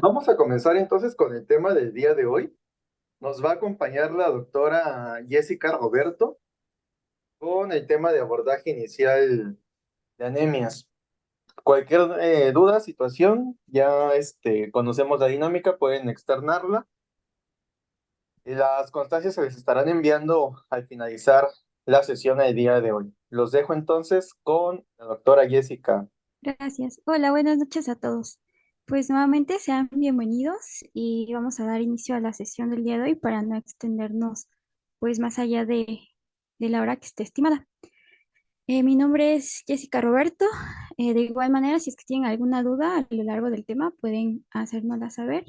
Vamos a comenzar entonces con el tema del día de hoy. Nos va a acompañar la doctora Jessica Roberto con el tema de abordaje inicial de anemias. Cualquier duda, situación, ya conocemos la dinámica, pueden externarla. Las constancias se les estarán enviando al finalizar la sesión del día de hoy. Los dejo entonces con la doctora Jessica. Gracias. Hola, buenas noches a todos. Pues nuevamente sean bienvenidos y vamos a dar inicio a la sesión del día de hoy para no extendernos pues más allá de la hora que esté estimada. Mi nombre es Jessica Roberto. De igual manera, si es que tienen alguna duda a lo largo del tema, pueden hacérnosla saber.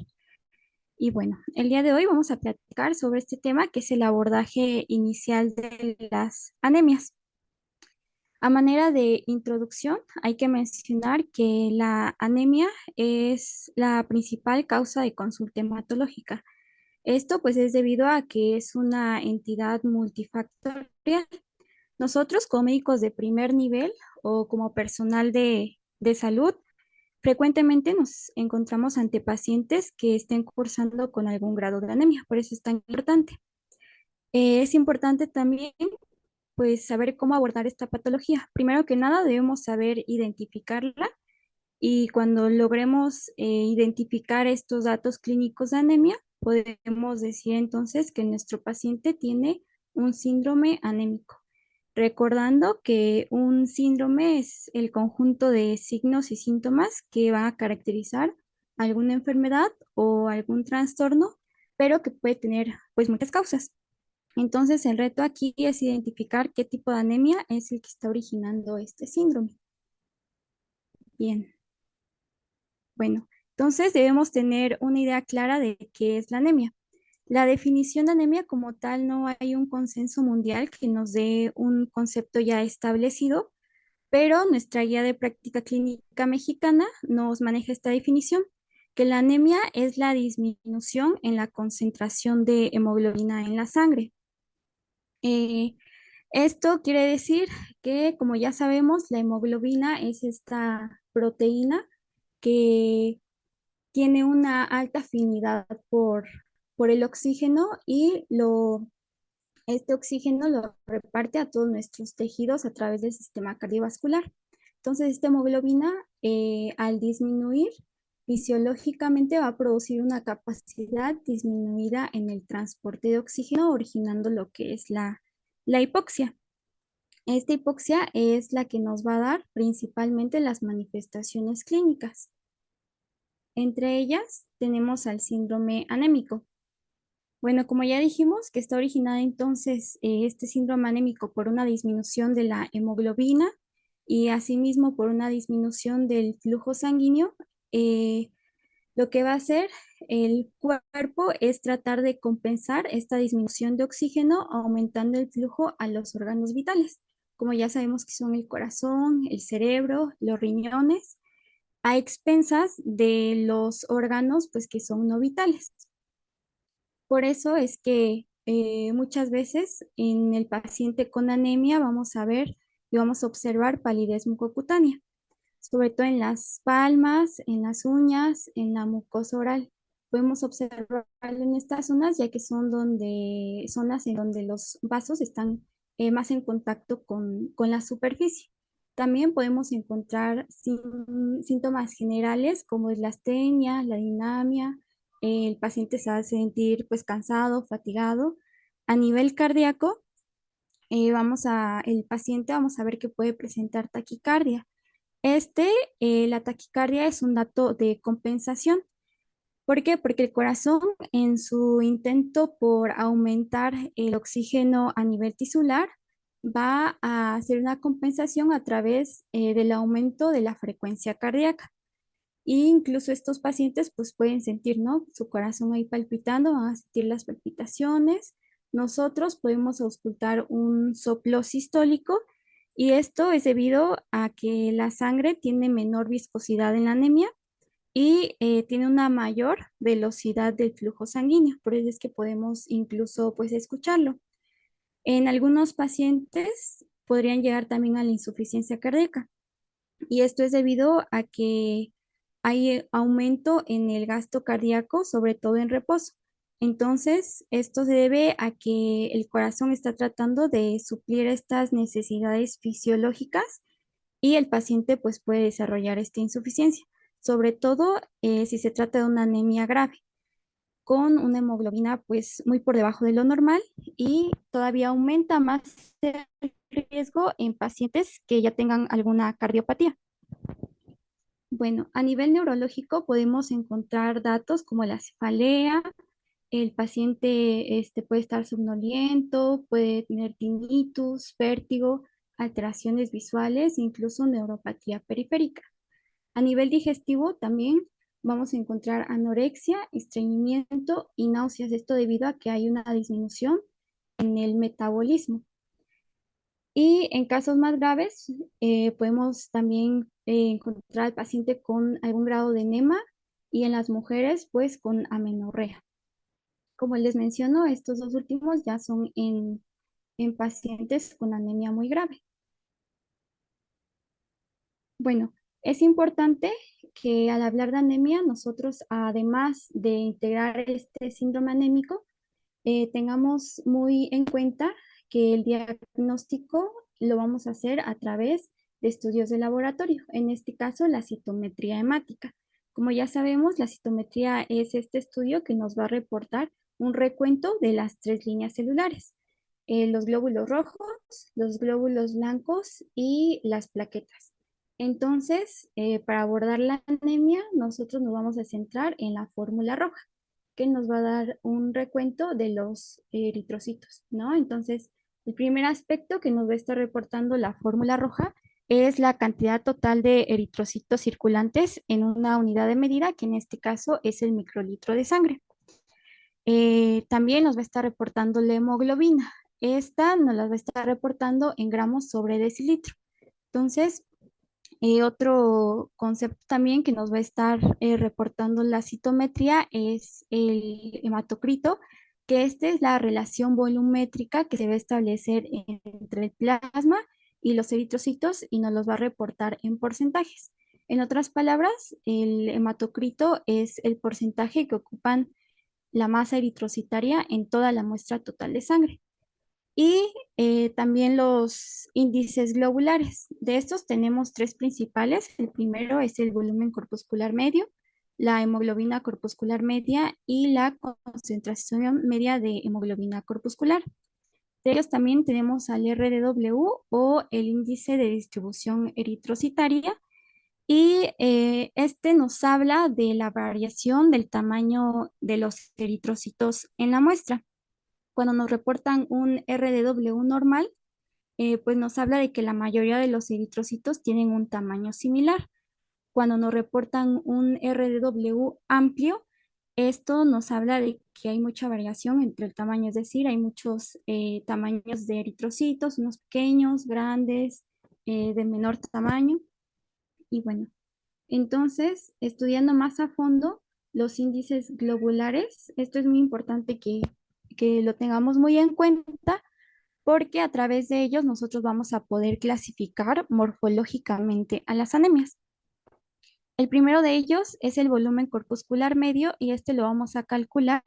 Y bueno, el día de hoy vamos a platicar sobre este tema que es el abordaje inicial de las anemias. A manera de introducción, hay que mencionar que la anemia es la principal causa de consulta hematológica. Esto pues es debido a que es una entidad multifactorial. Nosotros como médicos de primer nivel o como personal de salud, frecuentemente nos encontramos ante pacientes que estén cursando con algún grado de anemia, por eso es tan importante. Es importante también pues saber cómo abordar esta patología. Primero que nada, debemos saber identificarla y cuando logremos identificar estos datos clínicos de anemia, podemos decir entonces que nuestro paciente tiene un síndrome anémico. Recordando que un síndrome es el conjunto de signos y síntomas que van a caracterizar alguna enfermedad o algún trastorno, pero que puede tener pues muchas causas. Entonces, el reto aquí es identificar qué tipo de anemia es el que está originando este síndrome. Bien, bueno, entonces debemos tener una idea clara de qué es la anemia. La definición de anemia como tal no hay un consenso mundial que nos dé un concepto ya establecido, pero nuestra guía de práctica clínica mexicana nos maneja esta definición, que la anemia es la disminución en la concentración de hemoglobina en la sangre. Eh, Esto quiere decir que, como ya sabemos, la hemoglobina es esta proteína que tiene una alta afinidad por el oxígeno y este oxígeno lo reparte a todos nuestros tejidos a través del sistema cardiovascular. Entonces, esta hemoglobina, al disminuir, fisiológicamente va a producir una capacidad disminuida en el transporte de oxígeno, originando lo que es la hipoxia. Esta hipoxia es la que nos va a dar principalmente las manifestaciones clínicas. Entre ellas tenemos al síndrome anémico. Bueno, como ya dijimos, que está originada entonces este síndrome anémico por una disminución de la hemoglobina y asimismo por una disminución del flujo sanguíneo, eh, lo que va a hacer el cuerpo es tratar de compensar esta disminución de oxígeno aumentando el flujo a los órganos vitales, como ya sabemos que son el corazón, el cerebro, los riñones, a expensas de los órganos pues que son no vitales. Por eso es que muchas veces en el paciente con anemia vamos a ver y vamos a observar palidez mucocutánea, sobre todo en las palmas, en las uñas, en la mucosa oral. Podemos observarlo en estas zonas ya que son zonas en donde los vasos están más en contacto con la superficie. También podemos encontrar síntomas generales como es la astenia, la dinamia, el paciente se va a sentir pues cansado, fatigado. A nivel cardíaco, el paciente vamos a ver que puede presentar taquicardia. Este, la taquicardia es un dato de compensación. ¿Por qué? Porque el corazón, en su intento por aumentar el oxígeno a nivel tisular, va a hacer una compensación a través del aumento de la frecuencia cardíaca. E incluso estos pacientes pues pueden sentir, ¿no? Su corazón ahí palpitando, van a sentir las palpitaciones. Nosotros podemos auscultar un soplo sistólico y esto es debido a que la sangre tiene menor viscosidad en la anemia y tiene una mayor velocidad del flujo sanguíneo. Por eso es que podemos incluso pues escucharlo. En algunos pacientes podrían llegar también a la insuficiencia cardíaca y esto es debido a que hay aumento en el gasto cardíaco, sobre todo en reposo. Entonces, esto se debe a que el corazón está tratando de suplir estas necesidades fisiológicas y el paciente pues puede desarrollar esta insuficiencia, sobre todo si se trata de una anemia grave, con una hemoglobina pues muy por debajo de lo normal y todavía aumenta más el riesgo en pacientes que ya tengan alguna cardiopatía. Bueno, a nivel neurológico podemos encontrar datos como la cefalea, el paciente puede estar somnoliento, puede tener tinnitus, vértigo, alteraciones visuales, incluso neuropatía periférica. A nivel digestivo también vamos a encontrar anorexia, estreñimiento y náuseas. Esto debido a que hay una disminución en el metabolismo. Y en casos más graves, podemos también encontrar al paciente con algún grado de enema y en las mujeres, pues con amenorrea. Como les menciono, estos dos últimos ya son en pacientes con anemia muy grave. Bueno, es importante que al hablar de anemia, nosotros, además de integrar este síndrome anémico, tengamos muy en cuenta que el diagnóstico lo vamos a hacer a través de estudios de laboratorio, en este caso la citometría hemática. Como ya sabemos, la citometría es este estudio que nos va a reportar un recuento de las tres líneas celulares, los glóbulos rojos, los glóbulos blancos y las plaquetas. Entonces, para abordar la anemia, nosotros nos vamos a centrar en la fórmula roja, que nos va a dar un recuento de los eritrocitos, ¿no? Entonces, el primer aspecto que nos va a estar reportando la fórmula roja es la cantidad total de eritrocitos circulantes en una unidad de medida, que en este caso es el microlitro de sangre. También nos va a estar reportando la hemoglobina. Esta nos la va a estar reportando en gramos sobre decilitro. Entonces, otro concepto también que nos va a estar reportando la citometría es el hematocrito, que esta es la relación volumétrica que se va a establecer entre el plasma y los eritrocitos y nos los va a reportar en porcentajes. En otras palabras, el hematocrito es el porcentaje que ocupan la masa eritrocitaria en toda la muestra total de sangre. Y también los índices globulares. De estos tenemos tres principales. El primero es el volumen corpuscular medio, la hemoglobina corpuscular media y la concentración media de hemoglobina corpuscular. De ellos también tenemos al RDW o el índice de distribución eritrocitaria y este nos habla de la variación del tamaño de los eritrocitos en la muestra. Cuando nos reportan un RDW normal, pues nos habla de que la mayoría de los eritrocitos tienen un tamaño similar. Cuando nos reportan un RDW amplio, esto nos habla de que hay mucha variación entre el tamaño, es decir, hay muchos tamaños de eritrocitos, unos pequeños, grandes, de menor tamaño. Y bueno, entonces, estudiando más a fondo los índices globulares, esto es muy importante que lo tengamos muy en cuenta porque a través de ellos nosotros vamos a poder clasificar morfológicamente a las anemias. El primero de ellos es el volumen corpuscular medio y este lo vamos a calcular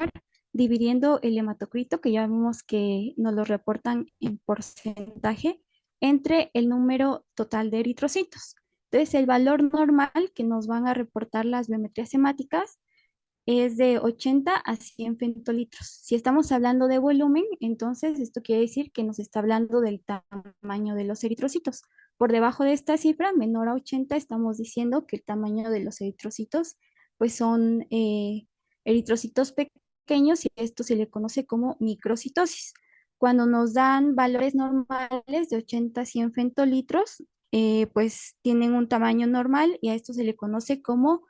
dividiendo el hematocrito, que ya vimos que nos lo reportan en porcentaje, entre el número total de eritrocitos. Entonces, el valor normal que nos van a reportar las biometrías hemáticas es de 80 a 100 femtolitros. Si estamos hablando de volumen, entonces esto quiere decir que nos está hablando del tamaño de los eritrocitos. Por debajo de esta cifra, menor a 80, estamos diciendo que el tamaño de los eritrocitos pues son eritrocitos pequeños y esto se le conoce como microcitosis. Cuando nos dan valores normales de 80 a 100 femtolitros, pues tienen un tamaño normal y a esto se le conoce como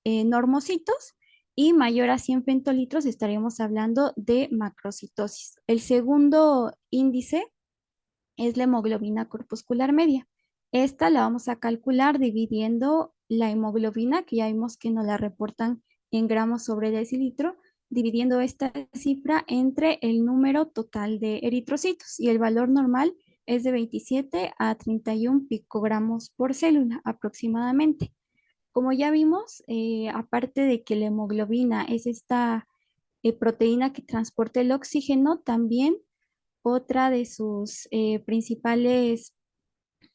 normocitos y mayor a 100 femtolitros estaríamos hablando de macrocitosis. El segundo índice es la hemoglobina corpuscular media. Esta la vamos a calcular dividiendo la hemoglobina, que ya vimos que nos la reportan en gramos sobre decilitro, dividiendo esta cifra entre el número total de eritrocitos y el valor normal es de 27 a 31 picogramos por célula aproximadamente. Como ya vimos, aparte de que la hemoglobina es esta proteína que transporta el oxígeno, también otra de sus principales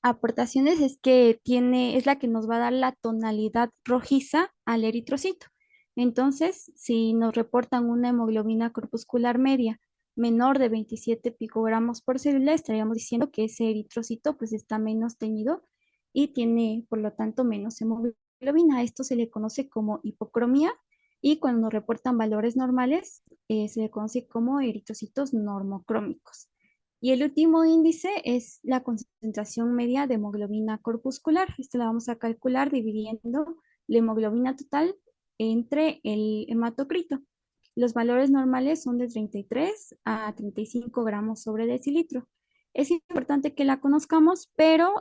aportaciones es que es la que nos va a dar la tonalidad rojiza al eritrocito. Entonces, si nos reportan una hemoglobina corpuscular media menor de 27 picogramos por célula, estaríamos diciendo que ese eritrocito pues está menos teñido y tiene, por lo tanto, menos hemoglobina. Esto se le conoce como hipocromía y cuando nos reportan valores normales, se le conoce como eritrocitos normocrómicos. Y el último índice es la concentración media de hemoglobina corpuscular. Esta la vamos a calcular dividiendo la hemoglobina total entre el hematocrito. Los valores normales son de 33 a 35 gramos sobre decilitro. Es importante que la conozcamos, pero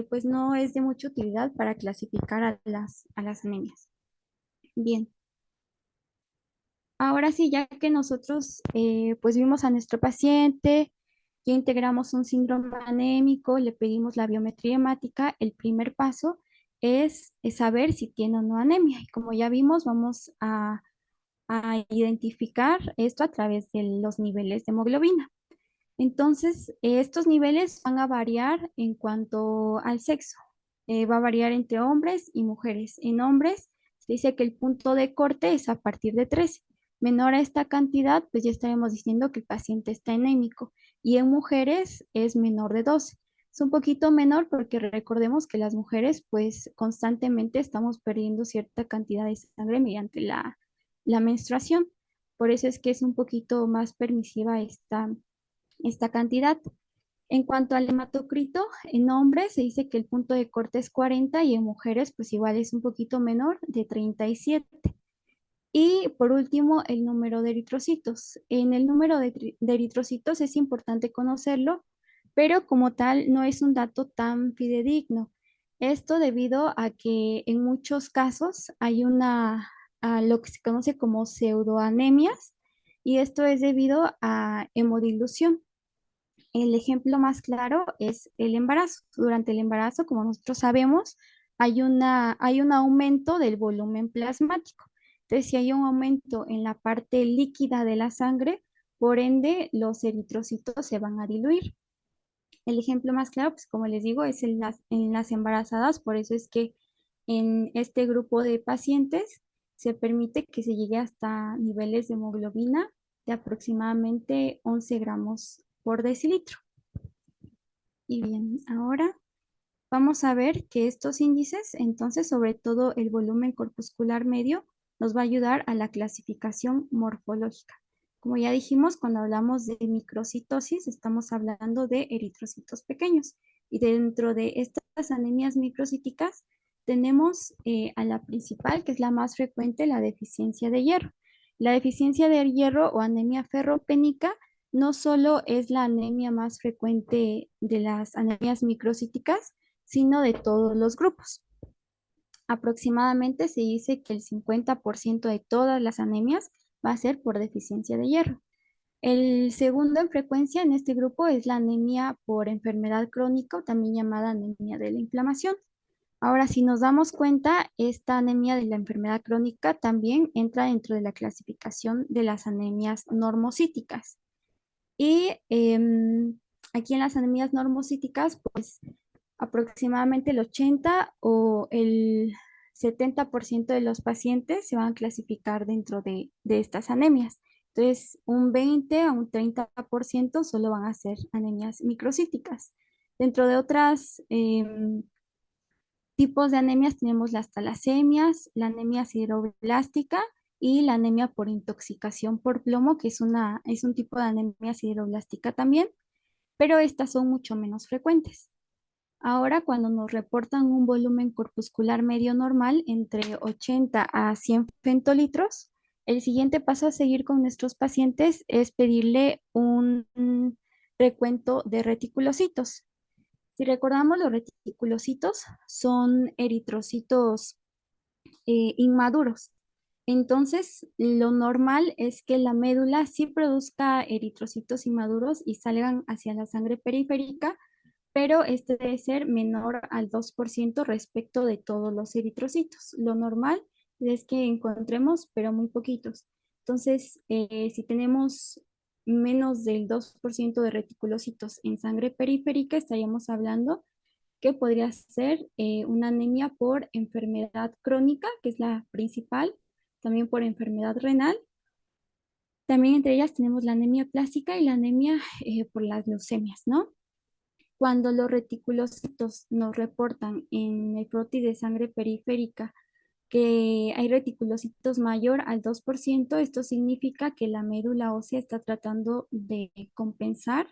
pues no es de mucha utilidad para clasificar a las anemias. Bien, ahora sí, ya que nosotros pues vimos a nuestro paciente, ya integramos un síndrome anémico, le pedimos la biometría hemática, el primer paso es saber si tiene o no anemia. Y como ya vimos, vamos a identificar esto a través de los niveles de hemoglobina. Entonces, estos niveles van a variar en cuanto al sexo. Va a variar entre hombres y mujeres. En hombres se dice que el punto de corte es a partir de 13. Menor a esta cantidad, pues ya estaremos diciendo que el paciente está anémico. Y en mujeres es menor de 12. Es un poquito menor porque recordemos que las mujeres pues constantemente estamos perdiendo cierta cantidad de sangre mediante la menstruación. Por eso es que es un poquito más permisiva esta cantidad. En cuanto al hematocrito, en hombres se dice que el punto de corte es 40 y en mujeres pues igual es un poquito menor, de 37. Y por último, el número de eritrocitos. En el número de eritrocitos es importante conocerlo, pero como tal no es un dato tan fidedigno. Esto debido a que en muchos casos hay a lo que se conoce como pseudoanemias, y esto es debido a hemodilución. El ejemplo más claro es el embarazo. Durante el embarazo, como nosotros sabemos, hay un aumento del volumen plasmático. Entonces, si hay un aumento en la parte líquida de la sangre, por ende, los eritrocitos se van a diluir. El ejemplo más claro, pues como les digo, es en las embarazadas. Por eso es que en este grupo de pacientes se permite que se llegue hasta niveles de hemoglobina de aproximadamente 11 gramos por decilitro. Y bien, ahora vamos a ver que estos índices, entonces, sobre todo el volumen corpuscular medio, nos va a ayudar a la clasificación morfológica. Como ya dijimos, cuando hablamos de microcitosis, estamos hablando de eritrocitos pequeños. Y dentro de estas anemias microcíticas, tenemos a la principal, que es la más frecuente, la deficiencia de hierro. La deficiencia de hierro o anemia ferropénica no solo es la anemia más frecuente de las anemias microcíticas, sino de todos los grupos. Aproximadamente se dice que el 50% de todas las anemias va a ser por deficiencia de hierro. El segundo en frecuencia en este grupo es la anemia por enfermedad crónica, también llamada anemia de la inflamación. Ahora, si nos damos cuenta, esta anemia de la enfermedad crónica también entra dentro de la clasificación de las anemias normocíticas. Y aquí en las anemias normocíticas, pues aproximadamente el 80 o el 70% de los pacientes se van a clasificar dentro de estas anemias. Entonces, un 20 a un 30% solo van a ser anemias microcíticas. Dentro de otras tipos de anemias tenemos las talasemias, la anemia sideroblástica y la anemia por intoxicación por plomo, que es un tipo de anemia sideroblástica también, pero estas son mucho menos frecuentes. Ahora, cuando nos reportan un volumen corpuscular medio normal entre 80 a 100 femtolitros, el siguiente paso a seguir con nuestros pacientes es pedirle un recuento de reticulocitos. Si recordamos, los reticulocitos son eritrocitos inmaduros. Entonces, lo normal es que la médula sí produzca eritrocitos inmaduros y salgan hacia la sangre periférica, pero este debe ser menor al 2% respecto de todos los eritrocitos. Lo normal es que encontremos, pero muy poquitos. Entonces, si tenemos menos del 2% de reticulocitos en sangre periférica, estaríamos hablando que podría ser una anemia por enfermedad crónica, que es la principal, también por enfermedad renal. También entre ellas tenemos la anemia plástica y la anemia por las leucemias, ¿no? Cuando los reticulocitos nos reportan en el nefrosis de sangre periférica que hay reticulocitos mayor al 2%, esto significa que la médula ósea está tratando de compensar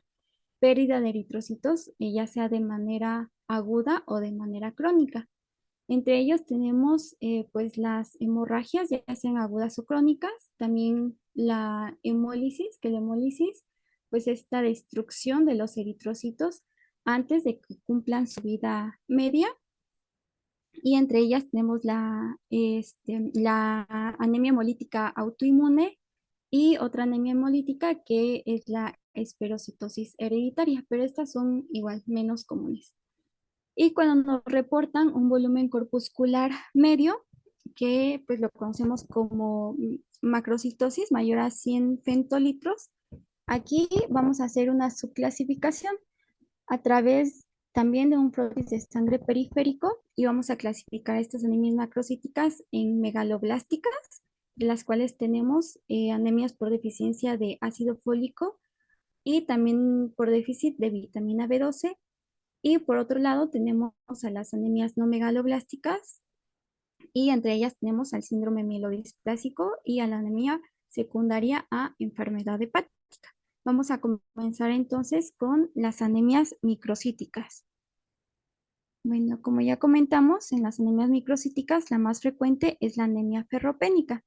pérdida de eritrocitos, ya sea de manera aguda o de manera crónica. Entre ellos tenemos pues las hemorragias, ya sean agudas o crónicas, también la hemólisis, que la hemólisis pues esta destrucción de los eritrocitos antes de que cumplan su vida media, y entre ellas tenemos la anemia hemolítica autoinmune y otra anemia hemolítica que es la esferocitosis hereditaria, pero estas son igual menos comunes. Y cuando nos reportan un volumen corpuscular medio, que pues lo conocemos como macrocitosis mayor a 100 femtolitros, aquí vamos a hacer una subclasificación a través también de un prótesis de sangre periférico y vamos a clasificar estas anemias macrocíticas en megaloblásticas, de las cuales tenemos anemias por deficiencia de ácido fólico y también por déficit de vitamina B12. Y por otro lado tenemos a las anemias no megaloblásticas y entre ellas tenemos al síndrome mielodisplásico y a la anemia secundaria a enfermedad hepática. Vamos a comenzar entonces con las anemias microcíticas. Bueno, como ya comentamos, en las anemias microcíticas la más frecuente es la anemia ferropénica.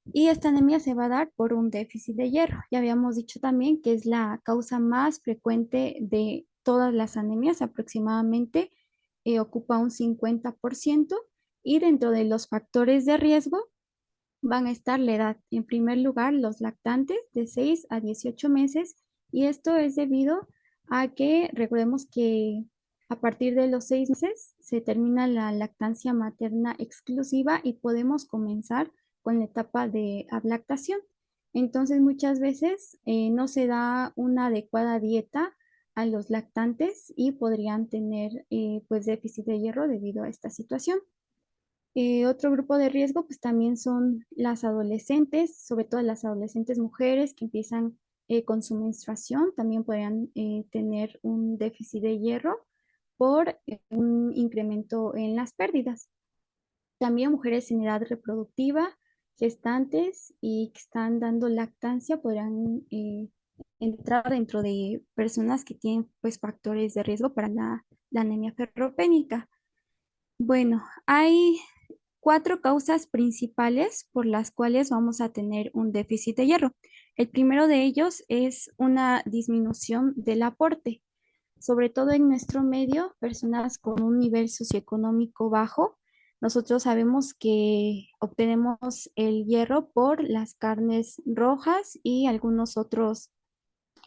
Y esta anemia se va a dar por un déficit de hierro. Ya habíamos dicho también que es la causa más frecuente de todas las anemias, aproximadamente ocupa un 50%. Y dentro de los factores de riesgo van a estar la edad. En primer lugar, los lactantes de 6 a 18 meses. Y esto es debido a que recordemos que a partir de los 6 meses se termina la lactancia materna exclusiva y podemos comenzar con la etapa de ablactación. Entonces, muchas veces no se da una adecuada dieta a los lactantes y podrían tener pues déficit de hierro debido a esta situación. Otro grupo de riesgo, pues también son las adolescentes, sobre todo las adolescentes mujeres que empiezan con su menstruación, también podrían tener un déficit de hierro por un incremento en las pérdidas. También mujeres en edad reproductiva, gestantes y que están dando lactancia podrán entrar dentro de personas que tienen pues factores de riesgo para la anemia ferropénica. Bueno, hay cuatro causas principales por las cuales vamos a tener un déficit de hierro. El primero de ellos es una disminución del aporte, sobre todo en nuestro medio, personas con un nivel socioeconómico bajo. Nosotros sabemos que obtenemos el hierro por las carnes rojas y algunos otros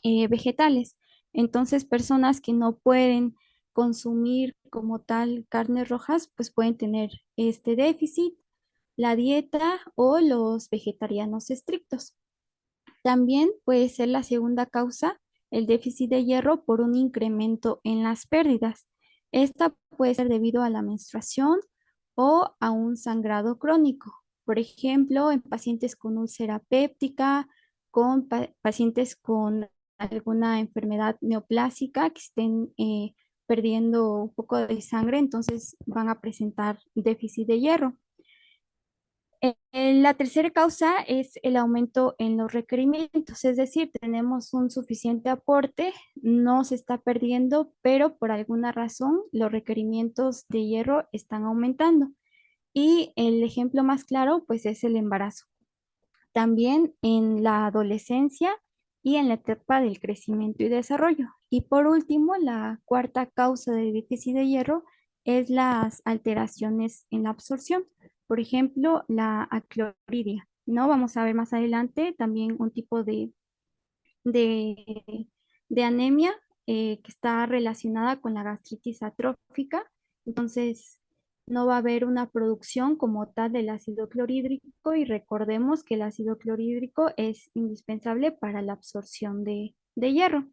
vegetales. Entonces, personas que no pueden consumir como tal carnes rojas, pues pueden tener este déficit, la dieta o los vegetarianos estrictos. También puede ser la segunda causa el déficit de hierro por un incremento en las pérdidas. Esta puede ser debido a la menstruación o a un sangrado crónico. Por ejemplo, en pacientes con úlcera péptica, con pacientes con alguna enfermedad neoplásica que estén perdiendo un poco de sangre, entonces van a presentar déficit de hierro. La tercera causa es el aumento en los requerimientos, es decir, tenemos un suficiente aporte, no se está perdiendo, pero por alguna razón los requerimientos de hierro están aumentando. Y el ejemplo más claro, pues, es el embarazo. También en la adolescencia y en la etapa del crecimiento y desarrollo. Y por último, la cuarta causa de déficit de hierro es las alteraciones en la absorción. Por ejemplo, la acloridia. ¿No? Vamos a ver más adelante también un tipo de, de anemia que está relacionada con la gastritis atrófica. Entonces, no va a haber una producción como tal del ácido clorhídrico y recordemos que el ácido clorhídrico es indispensable para la absorción de hierro.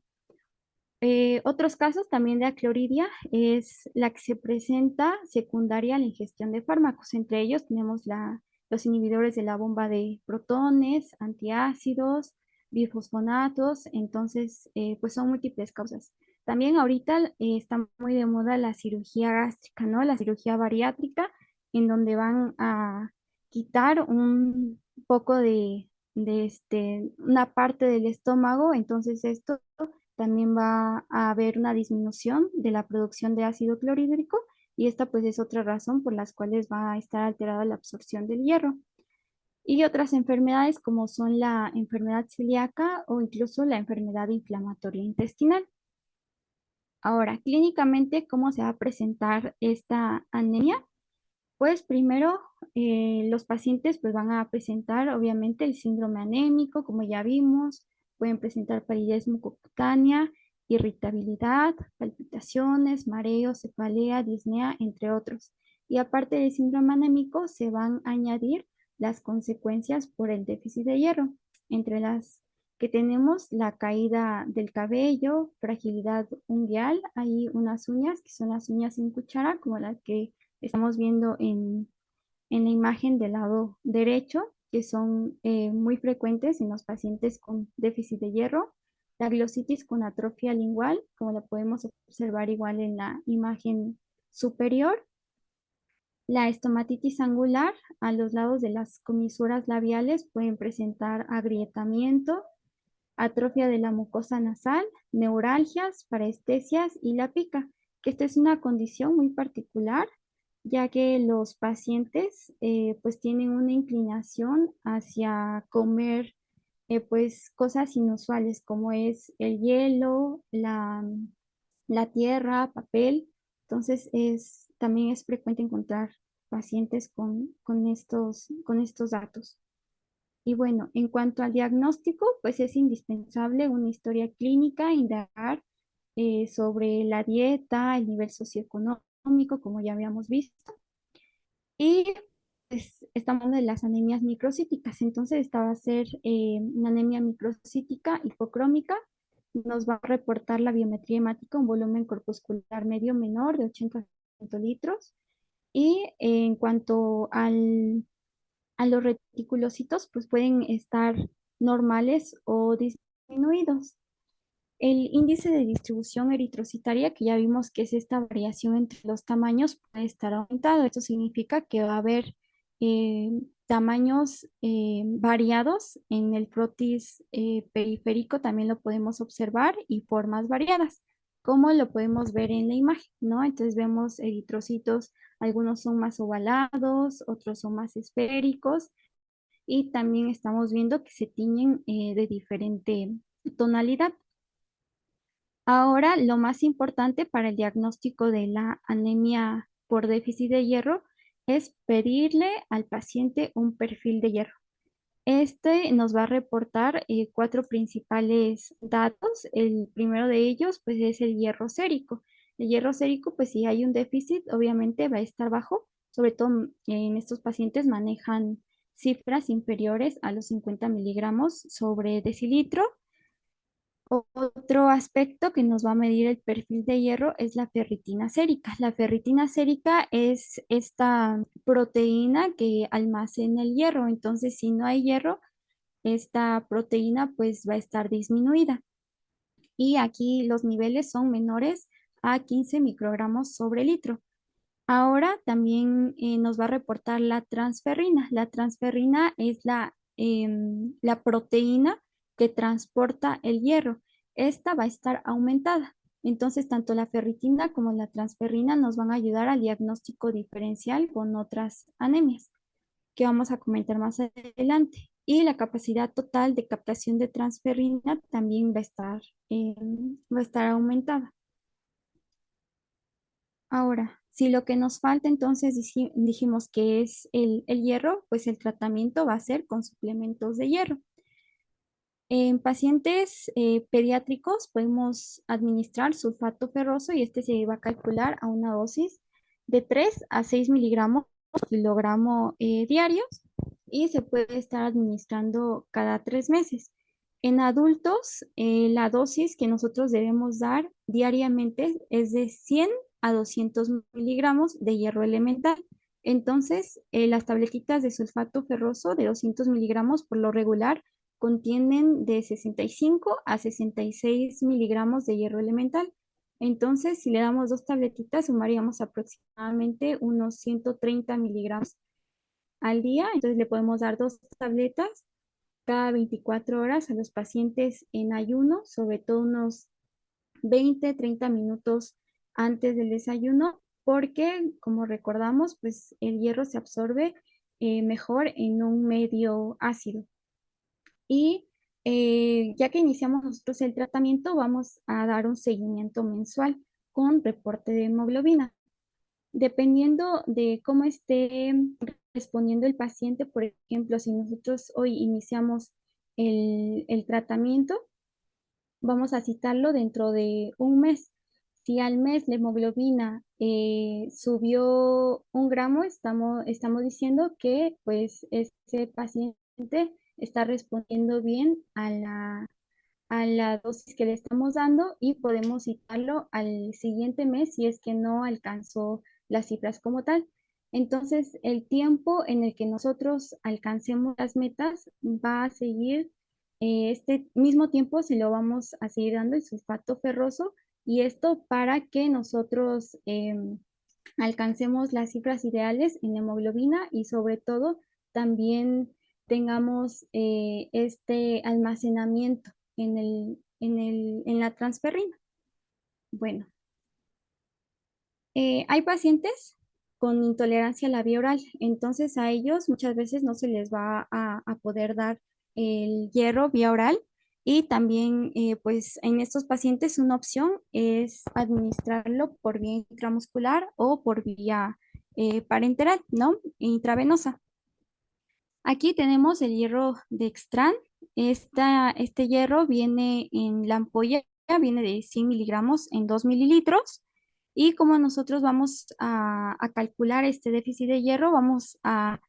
Otros casos también de acloridia es la que se presenta secundaria a la ingestión de fármacos. Entre ellos tenemos los inhibidores de la bomba de protones, antiácidos, bifosfonatos. Entonces, pues son múltiples causas. También ahorita está muy de moda la cirugía gástrica, ¿no? La cirugía bariátrica, en donde van a quitar un poco una parte del estómago. Entonces, esto también va a haber una disminución de la producción de ácido clorhídrico y esta pues es otra razón por las cuales va a estar alterada la absorción del hierro. Y otras enfermedades como son la enfermedad celíaca o incluso la enfermedad inflamatoria intestinal. Ahora, clínicamente, ¿cómo se va a presentar esta anemia? Pues primero, los pacientes pues van a presentar obviamente el síndrome anémico, como ya vimos, pueden presentar palidez mucocutánea, irritabilidad, palpitaciones, mareos, cefalea, disnea, entre otros. Y aparte del síndrome anémico, se van a añadir las consecuencias por el déficit de hierro, entre las que tenemos la caída del cabello, fragilidad ungueal, hay unas uñas que son las uñas sin cuchara, como las que estamos viendo en la imagen del lado derecho, que son muy frecuentes en los pacientes con déficit de hierro. La glositis con atrofia lingual, como la podemos observar igual en la imagen superior. La estomatitis angular a los lados de las comisuras labiales pueden presentar agrietamiento, atrofia de la mucosa nasal, neuralgias, parestesias y la pica, que esta es una condición muy particular, ya que los pacientes pues tienen una inclinación hacia comer pues cosas inusuales como es el hielo, la tierra, papel. Entonces también es frecuente encontrar pacientes con estos datos. Y bueno, en cuanto al diagnóstico, pues es indispensable una historia clínica, indagar sobre la dieta, el nivel socioeconómico, como ya habíamos visto. Y pues, estamos hablando de las anemias microcíticas. Entonces, esta va a ser una anemia microcítica hipocrómica. Nos va a reportar la biometría hemática, un volumen corpuscular medio menor de 80 litros. Y en cuanto a los reticulocitos, pues pueden estar normales o disminuidos. El índice de distribución eritrocitaria, que ya vimos que es esta variación entre los tamaños, puede estar aumentado. Esto significa que va a haber eh, tamaños variados en el frotis periférico, también lo podemos observar, y formas variadas, como lo podemos ver en la imagen, ¿no? Entonces vemos eritrocitos, algunos son más ovalados, otros son más esféricos, y también estamos viendo que se tiñen de diferente tonalidad. Ahora, lo más importante para el diagnóstico de la anemia por déficit de hierro es pedirle al paciente un perfil de hierro. Este nos va a reportar cuatro principales datos. El primero de ellos, pues, es el hierro sérico. El hierro sérico, pues, si hay un déficit, obviamente va a estar bajo. Sobre todo en estos pacientes manejan cifras inferiores a los 50 miligramos sobre decilitro. Otro aspecto que nos va a medir el perfil de hierro es la ferritina sérica. La ferritina sérica es esta proteína que almacena el hierro. Entonces, si no hay hierro, esta proteína pues va a estar disminuida. Y aquí los niveles son menores a 15 microgramos sobre litro. Ahora también nos va a reportar la transferrina. La transferrina es la proteína que transporta el hierro. Esta va a estar aumentada. Entonces, tanto la ferritina como la transferrina nos van a ayudar al diagnóstico diferencial con otras anemias, que vamos a comentar más adelante. Y la capacidad total de captación de transferrina también va a estar aumentada. Ahora, si lo que nos falta entonces dijimos que es el hierro, pues el tratamiento va a ser con suplementos de hierro. En pacientes pediátricos podemos administrar sulfato ferroso y este se va a calcular a una dosis de 3 a 6 miligramos por kilogramo diarios y se puede estar administrando cada 3 meses. En adultos, la dosis que nosotros debemos dar diariamente es de 100 a 200 miligramos de hierro elemental. Entonces, las tabletitas de sulfato ferroso de 200 miligramos por lo regular contienen de 65 a 66 miligramos de hierro elemental. Entonces, si le damos dos tabletitas, sumaríamos aproximadamente unos 130 miligramos al día. Entonces, le podemos dar dos tabletas cada 24 horas a los pacientes en ayuno, sobre todo unos 20, 30 minutos antes del desayuno, porque, como recordamos, pues el hierro se absorbe mejor en un medio ácido. Y ya que iniciamos nosotros el tratamiento, vamos a dar un seguimiento mensual con reporte de hemoglobina. Dependiendo de cómo esté respondiendo el paciente, por ejemplo, si nosotros hoy iniciamos el tratamiento, vamos a citarlo dentro de un mes. Si al mes la hemoglobina subió 1 gramo, estamos diciendo que pues ese paciente está respondiendo bien a la dosis que le estamos dando y podemos citarlo al siguiente mes si es que no alcanzó las cifras como tal. Entonces, el tiempo en el que nosotros alcancemos las metas va a seguir, este mismo tiempo se lo vamos a seguir dando el sulfato ferroso y esto para que nosotros alcancemos las cifras ideales en hemoglobina y sobre todo también tengamos este almacenamiento en la transferrina. Bueno, hay pacientes con intolerancia a la vía oral, entonces a ellos muchas veces no se les va a poder dar el hierro vía oral y también pues en estos pacientes una opción es administrarlo por vía intramuscular o por vía parenteral, ¿no? Intravenosa. Aquí tenemos el hierro Dextran. Este hierro viene en la ampolla, viene de 100 miligramos en 2 mililitros. Y como nosotros vamos a calcular este déficit de hierro, vamos a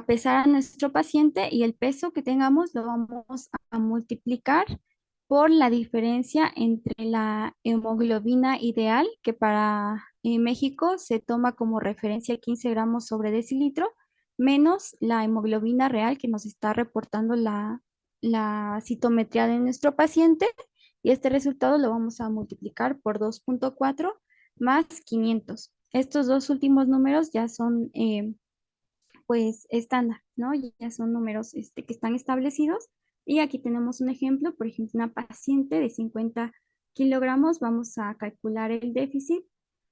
pesar a nuestro paciente y el peso que tengamos lo vamos a multiplicar por la diferencia entre la hemoglobina ideal, que para México se toma como referencia 15 gramos sobre decilitro, menos la hemoglobina real que nos está reportando la citometría de nuestro paciente. Y este resultado lo vamos a multiplicar por 2,4 más 500. Estos dos últimos números ya son pues estándar, ¿no? Ya son números que están establecidos. Y aquí tenemos un ejemplo, por ejemplo, una paciente de 50 kilogramos, vamos a calcular el déficit,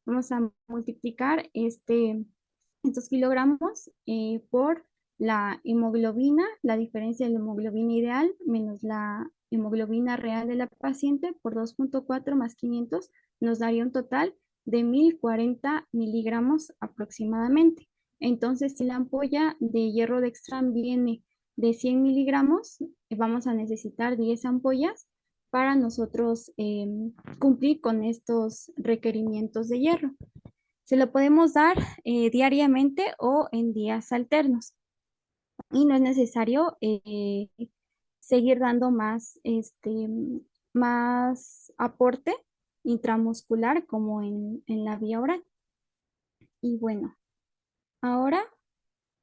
vamos a multiplicar estos kilogramos por la hemoglobina, la diferencia de la hemoglobina ideal menos la hemoglobina real de la paciente por 2,4 más 500 nos daría un total de 1040 miligramos aproximadamente. Entonces, si la ampolla de hierro Dextran viene de 100 miligramos, vamos a necesitar 10 ampollas para nosotros cumplir con estos requerimientos de hierro. Se lo podemos dar diariamente o en días alternos y no es necesario seguir dando más aporte intramuscular como en la vía oral. Y bueno, ahora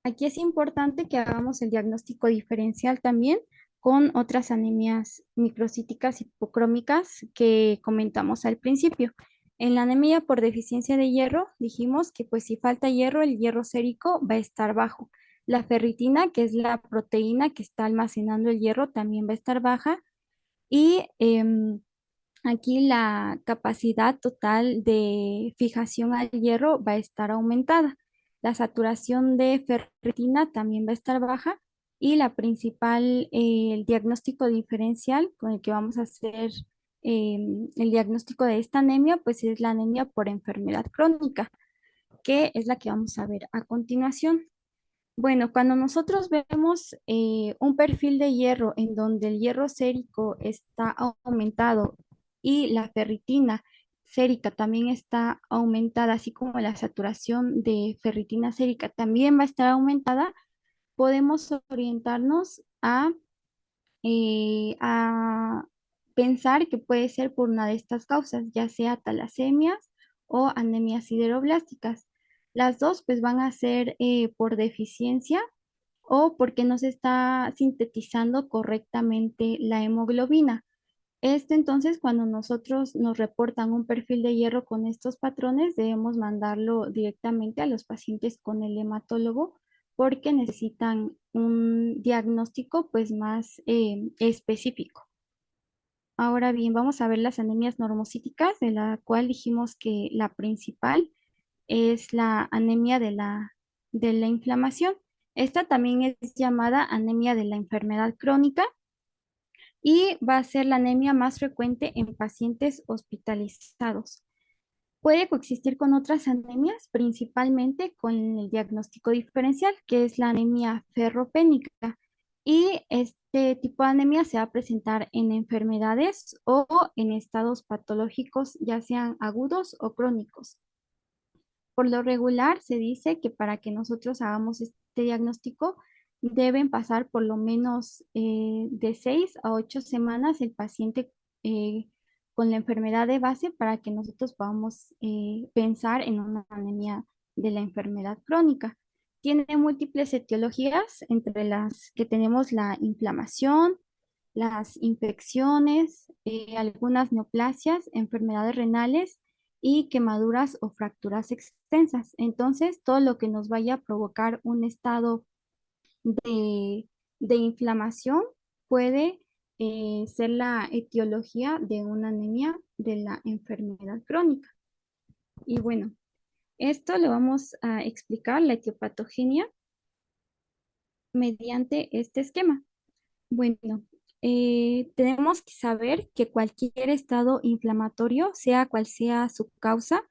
aquí es importante que hagamos el diagnóstico diferencial también con otras anemias microcíticas hipocrómicas que comentamos al principio. En la anemia por deficiencia de hierro dijimos que pues si falta hierro, el hierro sérico va a estar bajo. La ferritina, que es la proteína que está almacenando el hierro, también va a estar baja. Y aquí la capacidad total de fijación al hierro va a estar aumentada. La saturación de ferritina también va a estar baja y la principal, el diagnóstico diferencial con el que vamos a hacer el diagnóstico de esta anemia, pues es la anemia por enfermedad crónica, que es la que vamos a ver a continuación. Bueno, cuando nosotros vemos un perfil de hierro en donde el hierro sérico está aumentado y la ferritina sérica también está aumentada, así como la saturación de ferritina sérica también va a estar aumentada, podemos orientarnos a pensar que puede ser por una de estas causas, ya sea talasemias o anemias sideroblásticas. Las dos pues van a ser por deficiencia o porque no se está sintetizando correctamente la hemoglobina. Entonces, cuando nosotros nos reportan un perfil de hierro con estos patrones, debemos mandarlo directamente a los pacientes con el hematólogo porque necesitan un diagnóstico pues más específico. Ahora bien, vamos a ver las anemias normocíticas, de la cual dijimos que la principal es la anemia de la inflamación. Esta también es llamada anemia de la enfermedad crónica y va a ser la anemia más frecuente en pacientes hospitalizados. Puede coexistir con otras anemias, principalmente con el diagnóstico diferencial, que es la anemia ferropénica. Y este tipo de anemia se va a presentar en enfermedades o en estados patológicos, ya sean agudos o crónicos. Por lo regular, se dice que para que nosotros hagamos este diagnóstico, deben pasar por lo menos de 6 a 8 semanas el paciente eh, con la enfermedad de base para que nosotros podamos pensar en una anemia de la enfermedad crónica. Tiene múltiples etiologías, entre las que tenemos la inflamación, las infecciones, algunas neoplasias, enfermedades renales y quemaduras o fracturas extensas. Entonces, todo lo que nos vaya a provocar un estado de, de inflamación puede ser la etiología de una anemia de la enfermedad crónica. Y bueno, esto le vamos a explicar la etiopatogenia mediante este esquema. Bueno, tenemos que saber que cualquier estado inflamatorio, sea cual sea su causa,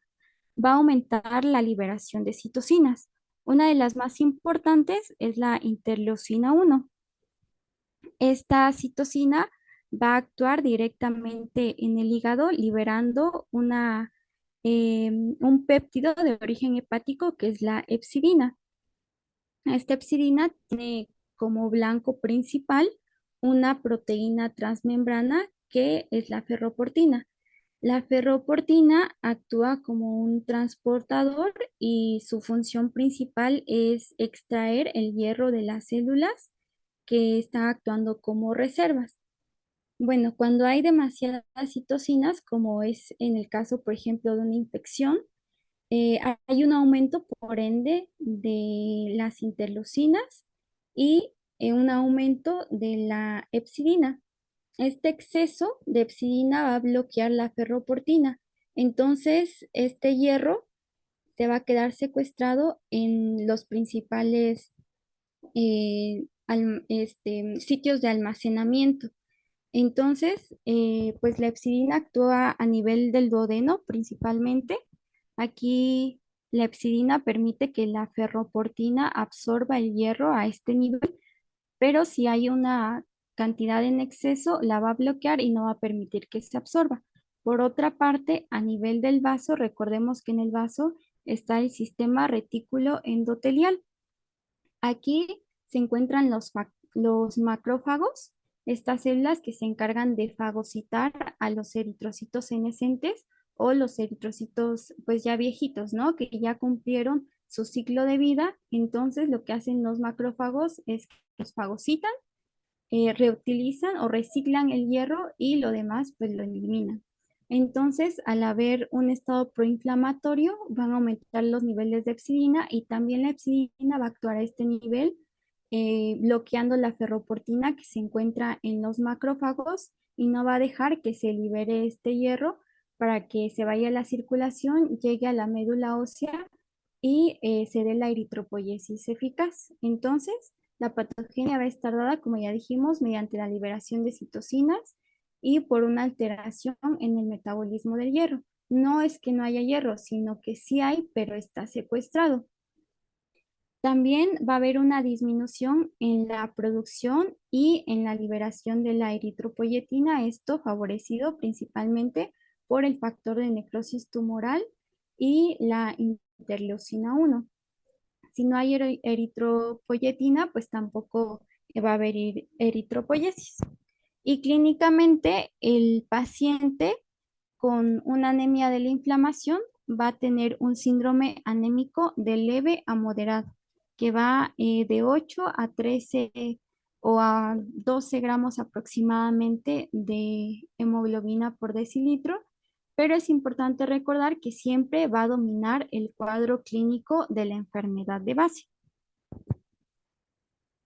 va a aumentar la liberación de citocinas. Una de las más importantes es la interleucina 1. Esta citocina va a actuar directamente en el hígado, liberando un péptido de origen hepático que es la hepcidina. Esta hepcidina tiene como blanco principal una proteína transmembrana que es la ferroportina. La ferroportina actúa como un transportador y su función principal es extraer el hierro de las células que están actuando como reservas. Bueno, cuando hay demasiadas citocinas, como es en el caso, por ejemplo, de una infección, hay un aumento, por ende, de las interleucinas y un aumento de la hepcidina. Este exceso de hepcidina va a bloquear la ferroportina. Entonces, este hierro se va a quedar secuestrado en los principales sitios de almacenamiento. Entonces, pues la hepcidina actúa a nivel del duodeno principalmente. Aquí la hepcidina permite que la ferroportina absorba el hierro a este nivel, pero si hay una cantidad en exceso, la va a bloquear y no va a permitir que se absorba. Por otra parte, a nivel del vaso, recordemos que en el vaso está el sistema retículo endotelial. Aquí se encuentran los macrófagos, estas células que se encargan de fagocitar a los eritrocitos senescentes o los eritrocitos pues ya viejitos, ¿no? Que ya cumplieron su ciclo de vida. Entonces lo que hacen los macrófagos es que los fagocitan, reutilizan o reciclan el hierro y lo demás pues lo eliminan. Entonces, al haber un estado proinflamatorio, van a aumentar los niveles de hepcidina y también la hepcidina va a actuar a este nivel, bloqueando la ferroportina que se encuentra en los macrófagos y no va a dejar que se libere este hierro para que se vaya a la circulación, llegue a la médula ósea y se dé la eritropoyesis eficaz. Entonces, la patogenia va a estar dada, como ya dijimos, mediante la liberación de citocinas y por una alteración en el metabolismo del hierro. No es que no haya hierro, sino que sí hay, pero está secuestrado. También va a haber una disminución en la producción y en la liberación de la eritropoyetina, esto favorecido principalmente por el factor de necrosis tumoral y la interleucina 1. Si no hay eritropoyetina, pues tampoco va a haber eritropoyesis. Y clínicamente, el paciente con una anemia de la inflamación va a tener un síndrome anémico de leve a moderado, que va de 8 a 13 o a 12 gramos aproximadamente de hemoglobina por decilitro, pero es importante recordar que siempre va a dominar el cuadro clínico de la enfermedad de base.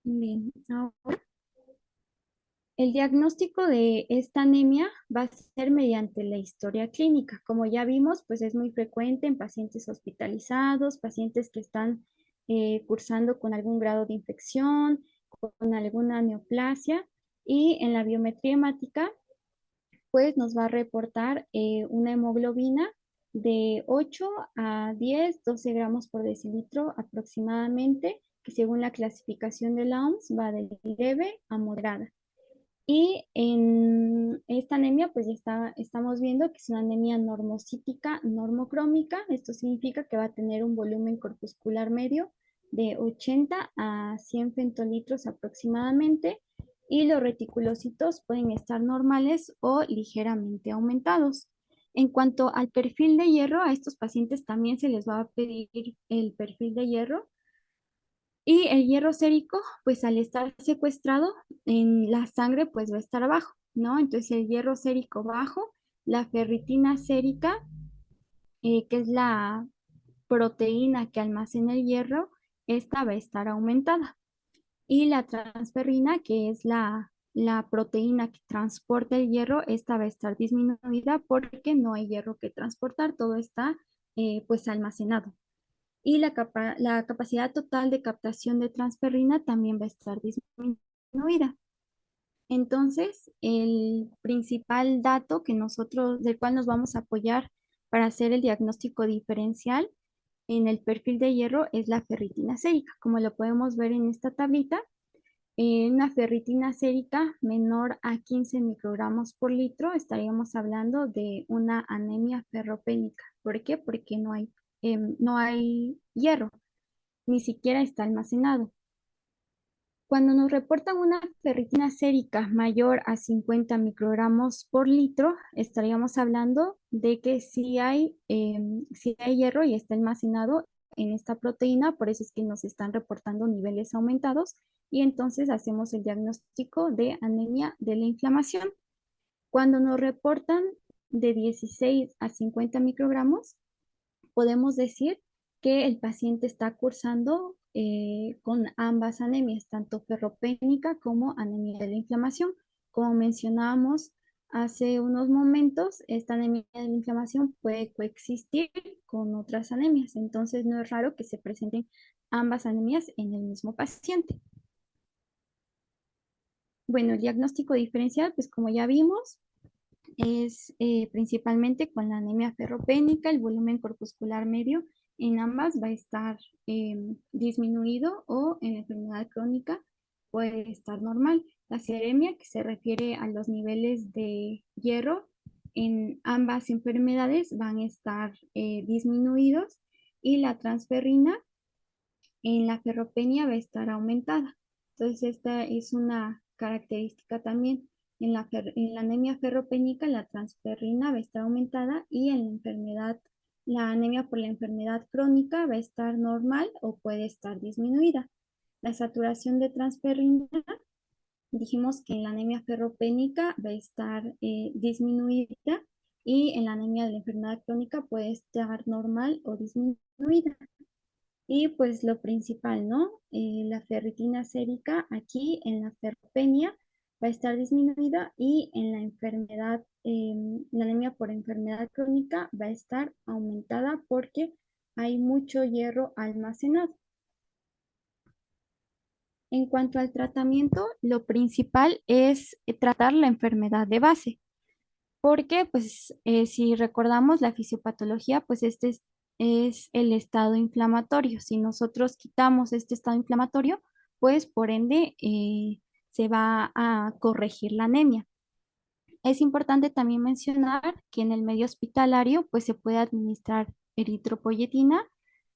Bien, ahora el diagnóstico de esta anemia va a ser mediante la historia clínica. Como ya vimos, pues es muy frecuente en pacientes hospitalizados, pacientes que están cursando con algún grado de infección, con alguna neoplasia, y en la biometría hemática, pues nos va a reportar una hemoglobina de 8 a 10, 12 gramos por decilitro aproximadamente, que según la clasificación de la OMS va de leve a moderada. Y en esta anemia, pues ya estamos viendo que es una anemia normocítica, normocrómica. Esto significa que va a tener un volumen corpuscular medio de 80 a 100 fentolitros aproximadamente. Y los reticulocitos pueden estar normales o ligeramente aumentados. En cuanto al perfil de hierro, a estos pacientes también se les va a pedir el perfil de hierro, y el hierro sérico, pues al estar secuestrado en la sangre, pues va a estar bajo, ¿no? Entonces el hierro sérico bajo, la ferritina sérica, que es la proteína que almacena el hierro, esta va a estar aumentada. Y la transferrina, que es la proteína que transporta el hierro, esta va a estar disminuida porque no hay hierro que transportar, todo está pues almacenado. Y la capacidad total de captación de transferrina también va a estar disminuida. Entonces, el principal dato del cual nos vamos a apoyar para hacer el diagnóstico diferencial en el perfil de hierro es la ferritina sérica. Como lo podemos ver en esta tablita, una ferritina sérica menor a 15 microgramos por litro, estaríamos hablando de una anemia ferropénica. ¿Por qué? Porque no hay hierro, ni siquiera está almacenado. Cuando nos reportan una ferritina sérica mayor a 50 microgramos por litro, estaríamos hablando de que sí hay hierro y está almacenado en esta proteína, por eso es que nos están reportando niveles aumentados, y entonces hacemos el diagnóstico de anemia de la inflamación. Cuando nos reportan de 16 a 50 microgramos, podemos decir que el paciente está cursando con ambas anemias, tanto ferropénica como anemia de la inflamación. Como mencionábamos hace unos momentos, esta anemia de la inflamación puede coexistir con otras anemias, entonces no es raro que se presenten ambas anemias en el mismo paciente. Bueno, el diagnóstico diferencial, pues como ya vimos, es principalmente con la anemia ferropénica, el volumen corpuscular medio en ambas va a estar disminuido, o en la enfermedad crónica puede estar normal. La seremia, que se refiere a los niveles de hierro en ambas enfermedades, van a estar disminuidos, y la transferrina en la ferropenia va a estar aumentada. Entonces, esta es una característica también. En la anemia ferropénica, la transferrina va a estar aumentada, y en la anemia por la enfermedad crónica va a estar normal o puede estar disminuida. La saturación de transferrina, dijimos que en la anemia ferropénica va a estar disminuida, y en la anemia de la enfermedad crónica puede estar normal o disminuida. Y pues lo principal, ¿no? La ferritina sérica aquí en la ferropenia va a estar disminuida, y en la anemia por enfermedad crónica va a estar aumentada porque hay mucho hierro almacenado. En cuanto al tratamiento, lo principal es tratar la enfermedad de base, porque pues si recordamos la fisiopatología, pues es el estado inflamatorio. Si nosotros quitamos este estado inflamatorio, pues por ende se va a corregir la anemia. Es importante también mencionar que en el medio hospitalario pues se puede administrar eritropoyetina.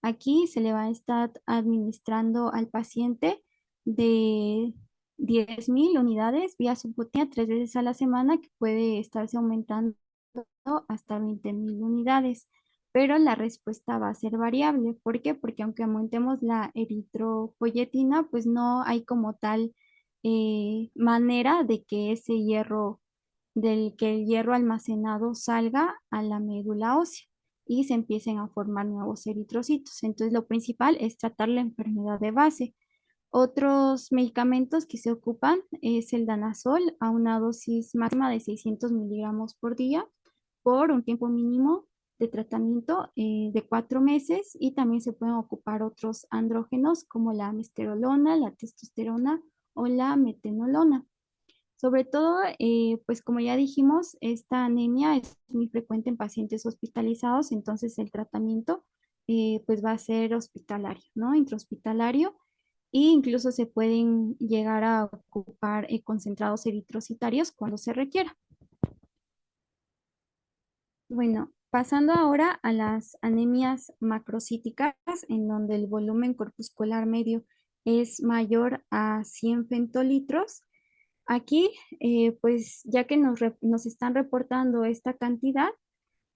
Aquí se le va a estar administrando al paciente de 10.000 unidades vía subcutánea 3 veces a la semana, que puede estarse aumentando hasta 20.000 unidades. Pero la respuesta va a ser variable. ¿Por qué? Porque aunque aumentemos la eritropoyetina, pues no hay como tal manera de que ese hierro del que el hierro almacenado salga a la médula ósea y se empiecen a formar nuevos eritrocitos. Entonces, lo principal es tratar la enfermedad de base. Otros medicamentos que se ocupan es el danazol a una dosis máxima de 600 miligramos por día por un tiempo mínimo de tratamiento de 4 meses, y también se pueden ocupar otros andrógenos como la misterolona, la testosterona o la metenolona. Sobre todo, pues como ya dijimos, esta anemia es muy frecuente en pacientes hospitalizados, entonces el tratamiento pues va a ser hospitalario, ¿no? Intrahospitalario, e incluso se pueden llegar a ocupar concentrados eritrocitarios cuando se requiera. Bueno, pasando ahora a las anemias macrocíticas, en donde el volumen corpuscular medio es mayor a 100 femtolitros. Aquí, pues ya que nos están reportando esta cantidad,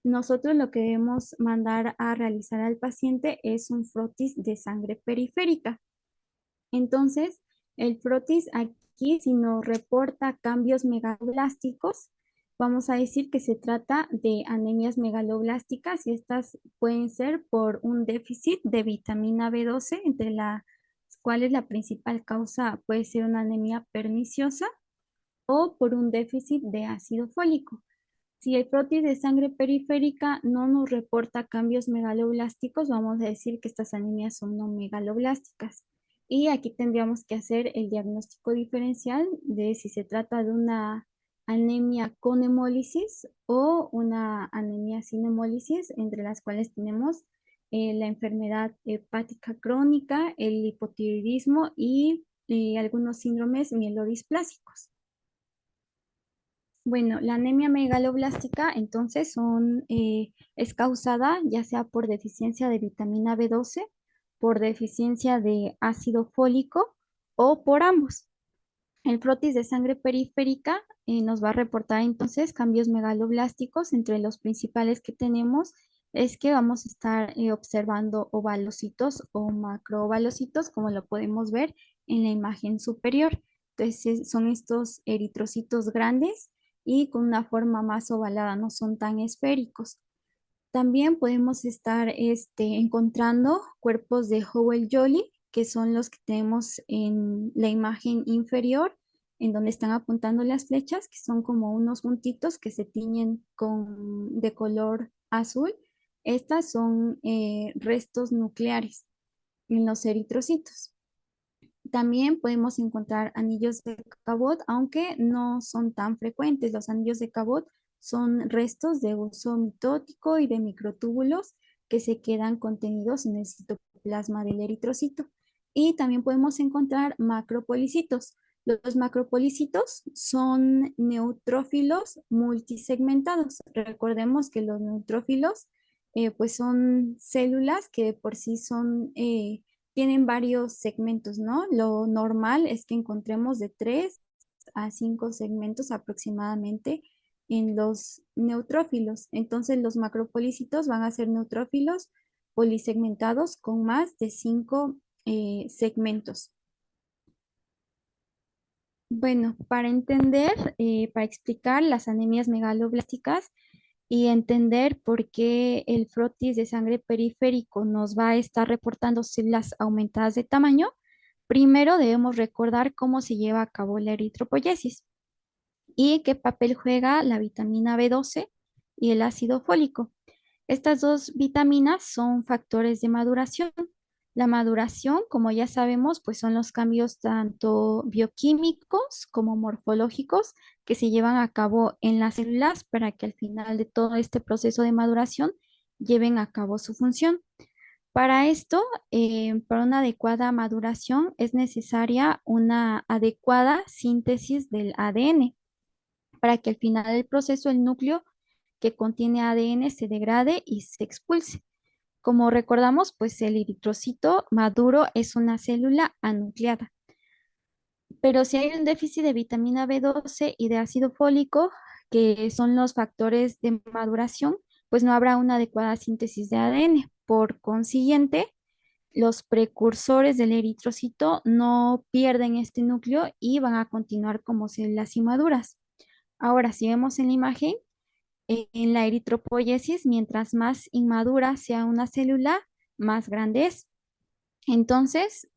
nosotros lo que debemos mandar a realizar al paciente es un frotis de sangre periférica. Entonces, el frotis aquí, si nos reporta cambios megaloblásticos, vamos a decir que se trata de anemias megaloblásticas, y estas pueden ser por un déficit de vitamina B12, entre las cuales la principal causa puede ser una anemia perniciosa, o por un déficit de ácido fólico. Si el frotis de sangre periférica no nos reporta cambios megaloblásticos, vamos a decir que estas anemias son no megaloblásticas. Y aquí tendríamos que hacer el diagnóstico diferencial de si se trata de una anemia con hemólisis o una anemia sin hemólisis, entre las cuales tenemos la enfermedad hepática crónica, el hipotiroidismo y algunos síndromes mielodisplásicos. Bueno, la anemia megaloblástica entonces es causada ya sea por deficiencia de vitamina B12, por deficiencia de ácido fólico o por ambos. El frotis de sangre periférica nos va a reportar entonces cambios megaloblásticos. Entre los principales que tenemos es que vamos a estar observando ovalocitos o macroovalocitos, como lo podemos ver en la imagen superior. Entonces son estos eritrocitos grandes y con una forma más ovalada, no son tan esféricos. También podemos estar encontrando cuerpos de Howell-Jolly, que son los que tenemos en la imagen inferior, en donde están apuntando las flechas, que son como unos puntitos que se tiñen de color azul. Estas son restos nucleares en los eritrocitos. También podemos encontrar anillos de Cabot, aunque no son tan frecuentes. Los anillos de Cabot son restos de uso mitótico y de microtúbulos que se quedan contenidos en el citoplasma del eritrocito. Y también podemos encontrar macropolicitos. Los macropolicitos son neutrófilos multisegmentados. Recordemos que los neutrófilos pues son células que de por sí tienen varios segmentos, ¿no? Lo normal es que encontremos de 3 a 5 segmentos aproximadamente en los neutrófilos. Entonces, los macropolicitos van a ser neutrófilos polisegmentados con más de 5 segmentos. Bueno, para entender, para explicar las anemias megaloblásticas y entender por qué el frotis de sangre periférico nos va a estar reportando células aumentadas de tamaño, primero debemos recordar cómo se lleva a cabo la eritropoyesis y qué papel juega la vitamina B12 y el ácido fólico. Estas dos vitaminas son factores de maduración. La maduración, como ya sabemos, pues son los cambios tanto bioquímicos como morfológicos que se llevan a cabo en las células para que al final de todo este proceso de maduración lleven a cabo su función. Para esto, para una adecuada maduración es necesaria una adecuada síntesis del ADN para que al final del proceso el núcleo que contiene ADN se degrade y se expulse. Como recordamos, pues el eritrocito maduro es una célula anucleada. Pero si hay un déficit de vitamina B12 y de ácido fólico, que son los factores de maduración, pues no habrá una adecuada síntesis de ADN. Por consiguiente, los precursores del eritrocito no pierden este núcleo y van a continuar como células inmaduras. Ahora, si vemos en la imagen, en la eritropoyesis, mientras más inmadura sea una célula, más grande es. Entonces,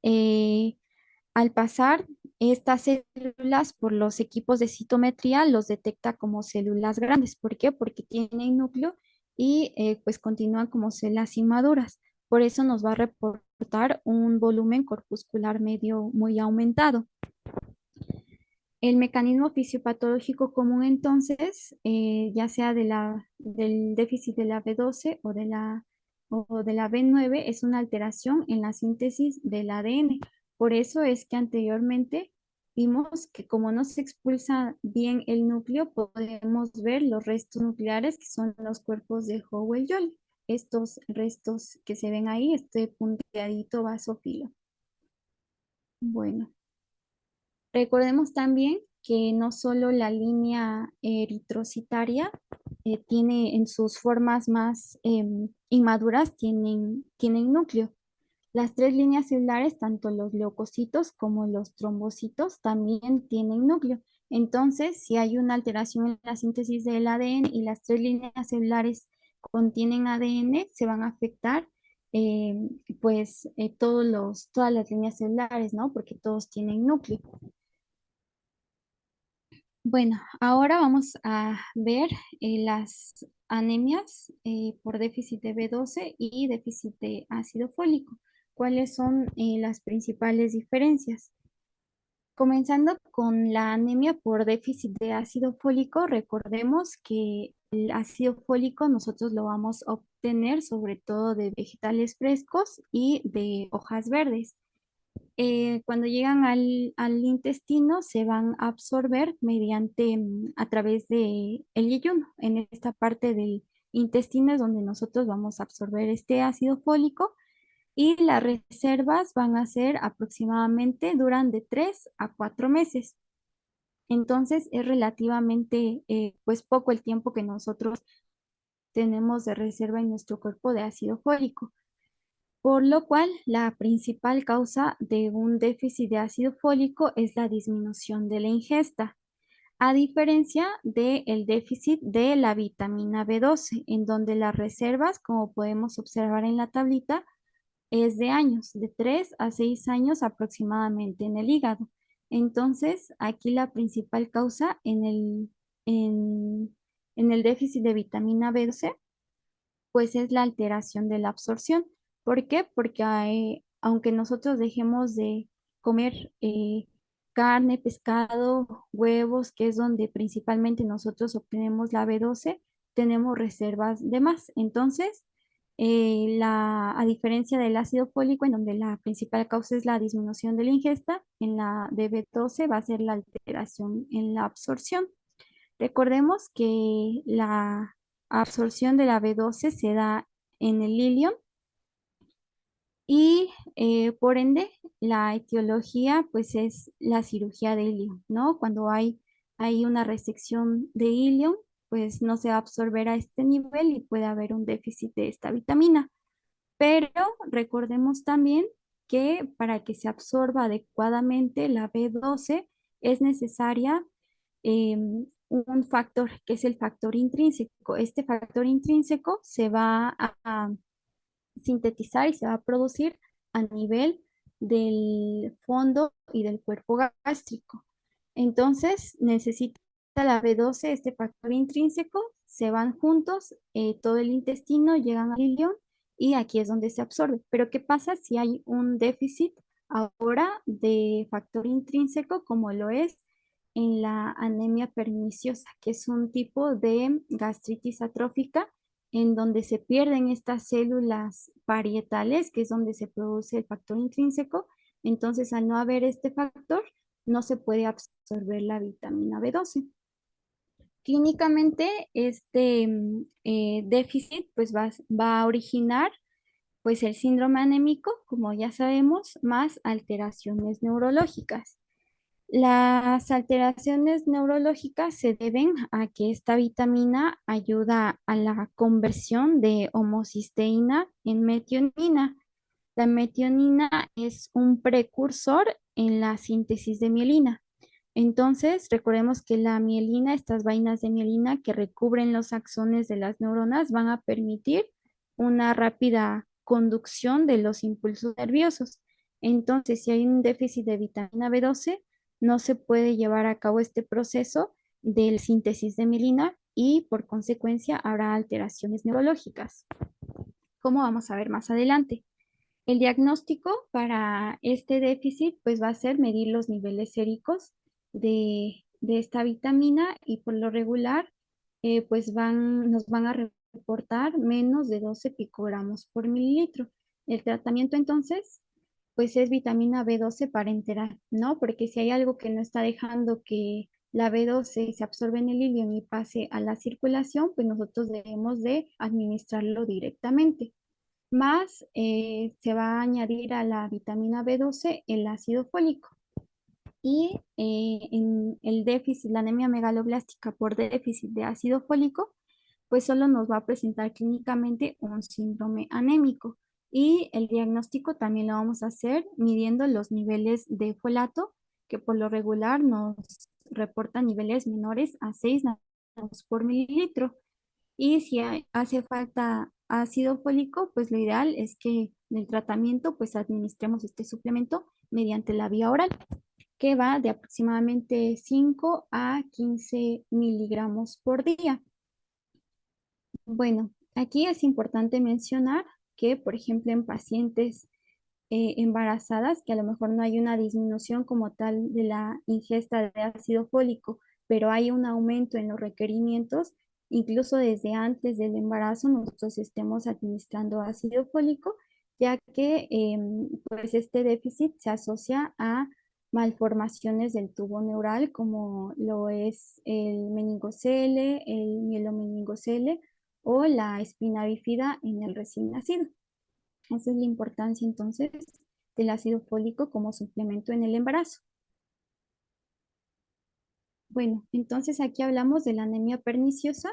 al pasar estas células por los equipos de citometría, los detecta como células grandes. ¿Por qué? Porque tienen núcleo y pues continúan como células inmaduras. Por eso nos va a reportar un volumen corpuscular medio muy aumentado. El mecanismo fisiopatológico común entonces, ya sea del déficit de la B12 o de la B9, es una alteración en la síntesis del ADN. Por eso es que anteriormente vimos que como no se expulsa bien el núcleo, podemos ver los restos nucleares que son los cuerpos de Howell-Jolly. Estos restos que se ven ahí, este punteadito basófilo. Bueno. Recordemos también que no solo la línea eritrocitaria tiene en sus formas más inmaduras, tienen núcleo. Las tres líneas celulares, tanto los leucocitos como los trombocitos, también tienen núcleo. Entonces, si hay una alteración en la síntesis del ADN y las tres líneas celulares contienen ADN, se van a afectar eh, todas las líneas celulares, ¿no? Porque todos tienen núcleo. Bueno, ahora vamos a ver las anemias por déficit de B12 y déficit de ácido fólico. ¿Cuáles son las principales diferencias? Comenzando con la anemia por déficit de ácido fólico, recordemos que el ácido fólico nosotros lo vamos a obtener sobre todo de vegetales frescos y de hojas verdes. Cuando llegan al intestino se van a absorber mediante, a través de el yeyuno. En esta parte del intestino es donde nosotros vamos a absorber este ácido fólico y las reservas van a ser aproximadamente, duran de 3 a 4 meses. Entonces es relativamente pues poco el tiempo que nosotros tenemos de reserva en nuestro cuerpo de ácido fólico, por lo cual la principal causa de un déficit de ácido fólico es la disminución de la ingesta, a diferencia del déficit de la vitamina B12, en donde las reservas, como podemos observar en la tablita, es de años, de 3 a 6 años aproximadamente en el hígado. Entonces, aquí la principal causa en, en el déficit de vitamina B12 pues es la alteración de la absorción. ¿Por qué? Porque aunque nosotros dejemos de comer carne, pescado, huevos, que es donde principalmente nosotros obtenemos la B12, tenemos reservas de más. Entonces, a diferencia del ácido fólico, en donde la principal causa es la disminución de la ingesta, en la de B12 va a ser la alteración en la absorción. Recordemos que la absorción de la B12 se da en el ilion y por ende la etiología pues es la cirugía de ilion, ¿no? Cuando hay una resección de ilion, pues no se va a absorber a este nivel y puede haber un déficit de esta vitamina. Pero recordemos también que para que se absorba adecuadamente la B12 es necesaria un factor que es el factor intrínseco. Este factor intrínseco se va a sintetizar y se va a producir a nivel del fondo y del cuerpo gástrico. Entonces, necesita la B12, este factor intrínseco, se van juntos, todo el intestino, llegan al ilion y aquí es donde se absorbe. Pero ¿qué pasa si hay un déficit ahora de factor intrínseco como lo es en la anemia perniciosa, que es un tipo de gastritis atrófica en donde se pierden estas células parietales, que es donde se produce el factor intrínseco. Entonces, al no haber este factor, no se puede absorber la vitamina B12. Clínicamente, este déficit pues va a originar pues el síndrome anémico, como ya sabemos, más alteraciones neurológicas. Las alteraciones neurológicas se deben a que esta vitamina ayuda a la conversión de homocisteína en metionina. La metionina es un precursor en la síntesis de mielina. Entonces, recordemos que la mielina, estas vainas de mielina que recubren los axones de las neuronas, van a permitir una rápida conducción de los impulsos nerviosos. Entonces, si hay un déficit de vitamina B12, no se puede llevar a cabo este proceso de síntesis de mielina y por consecuencia habrá alteraciones neurológicas, como vamos a ver más adelante. El diagnóstico para este déficit pues va a ser medir los niveles séricos de esta vitamina y por lo regular pues nos van a reportar menos de 12 picogramos por mililitro. El tratamiento entonces pues es vitamina B12 parenteral, ¿no? Porque si hay algo que no está dejando que la B12 se absorbe en el ilion y pase a la circulación, pues nosotros debemos de administrarlo directamente. Más se va a añadir a la vitamina B12 el ácido fólico. Y en el déficit, la anemia megaloblástica por déficit de ácido fólico, pues solo nos va a presentar clínicamente un síndrome anémico. Y el diagnóstico también lo vamos a hacer midiendo los niveles de folato, que por lo regular nos reportan niveles menores a 6 nanos por mililitro. Y si hace falta ácido fólico, pues lo ideal es que en el tratamiento pues administremos este suplemento mediante la vía oral, que va de aproximadamente 5 a 15 miligramos por día. Bueno, aquí es importante mencionar que, por ejemplo, en pacientes embarazadas, que a lo mejor no hay una disminución como tal de la ingesta de ácido fólico, pero hay un aumento en los requerimientos, incluso desde antes del embarazo nosotros estemos administrando ácido fólico, ya que pues este déficit se asocia a malformaciones del tubo neural, como lo es el meningocele, el mielomeningocele o la espina bífida en el recién nacido. Esa es la importancia entonces del ácido fólico como suplemento en el embarazo. Bueno, entonces aquí hablamos de la anemia perniciosa.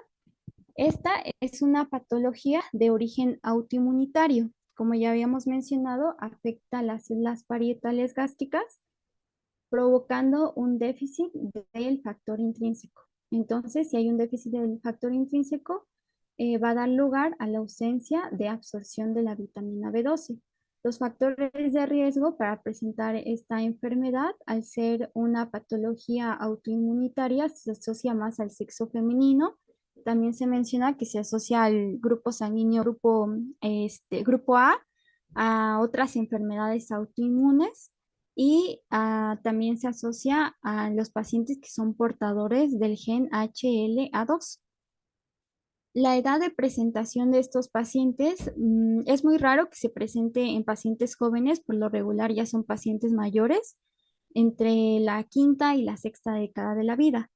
Esta es una patología de origen autoinmunitario. Como ya habíamos mencionado, afecta a las células parietales gástricas, provocando un déficit del factor intrínseco. Entonces, si hay un déficit del factor intrínseco, va a dar lugar a la ausencia de absorción de la vitamina B12. Los factores de riesgo para presentar esta enfermedad, al ser una patología autoinmunitaria, se asocia más al sexo femenino. También se menciona que se asocia al grupo sanguíneo, grupo a otras enfermedades autoinmunes y también se asocia a los pacientes que son portadores del gen HLA2. La edad de presentación de estos pacientes es muy raro que se presente en pacientes jóvenes, por lo regular ya son pacientes mayores, entre la quinta y la sexta década de la vida.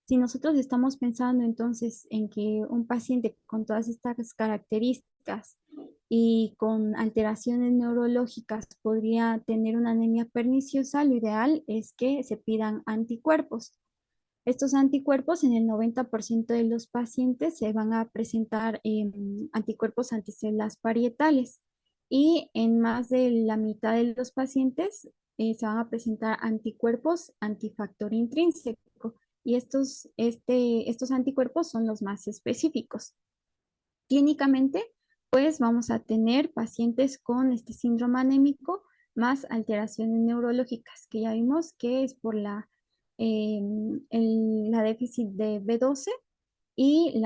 Si nosotros estamos pensando entonces en que un paciente con todas estas características y con alteraciones neurológicas podría tener una anemia perniciosa, lo ideal es que se pidan anticuerpos. Estos anticuerpos en el 90% de los pacientes se van a presentar anticuerpos anticélulas parietales y en más de la mitad de los pacientes se van a presentar anticuerpos antifactor intrínseco y estos anticuerpos son los más específicos. Clínicamente, pues vamos a tener pacientes con este síndrome anémico más alteraciones neurológicas, que ya vimos que es por la déficit de B12 y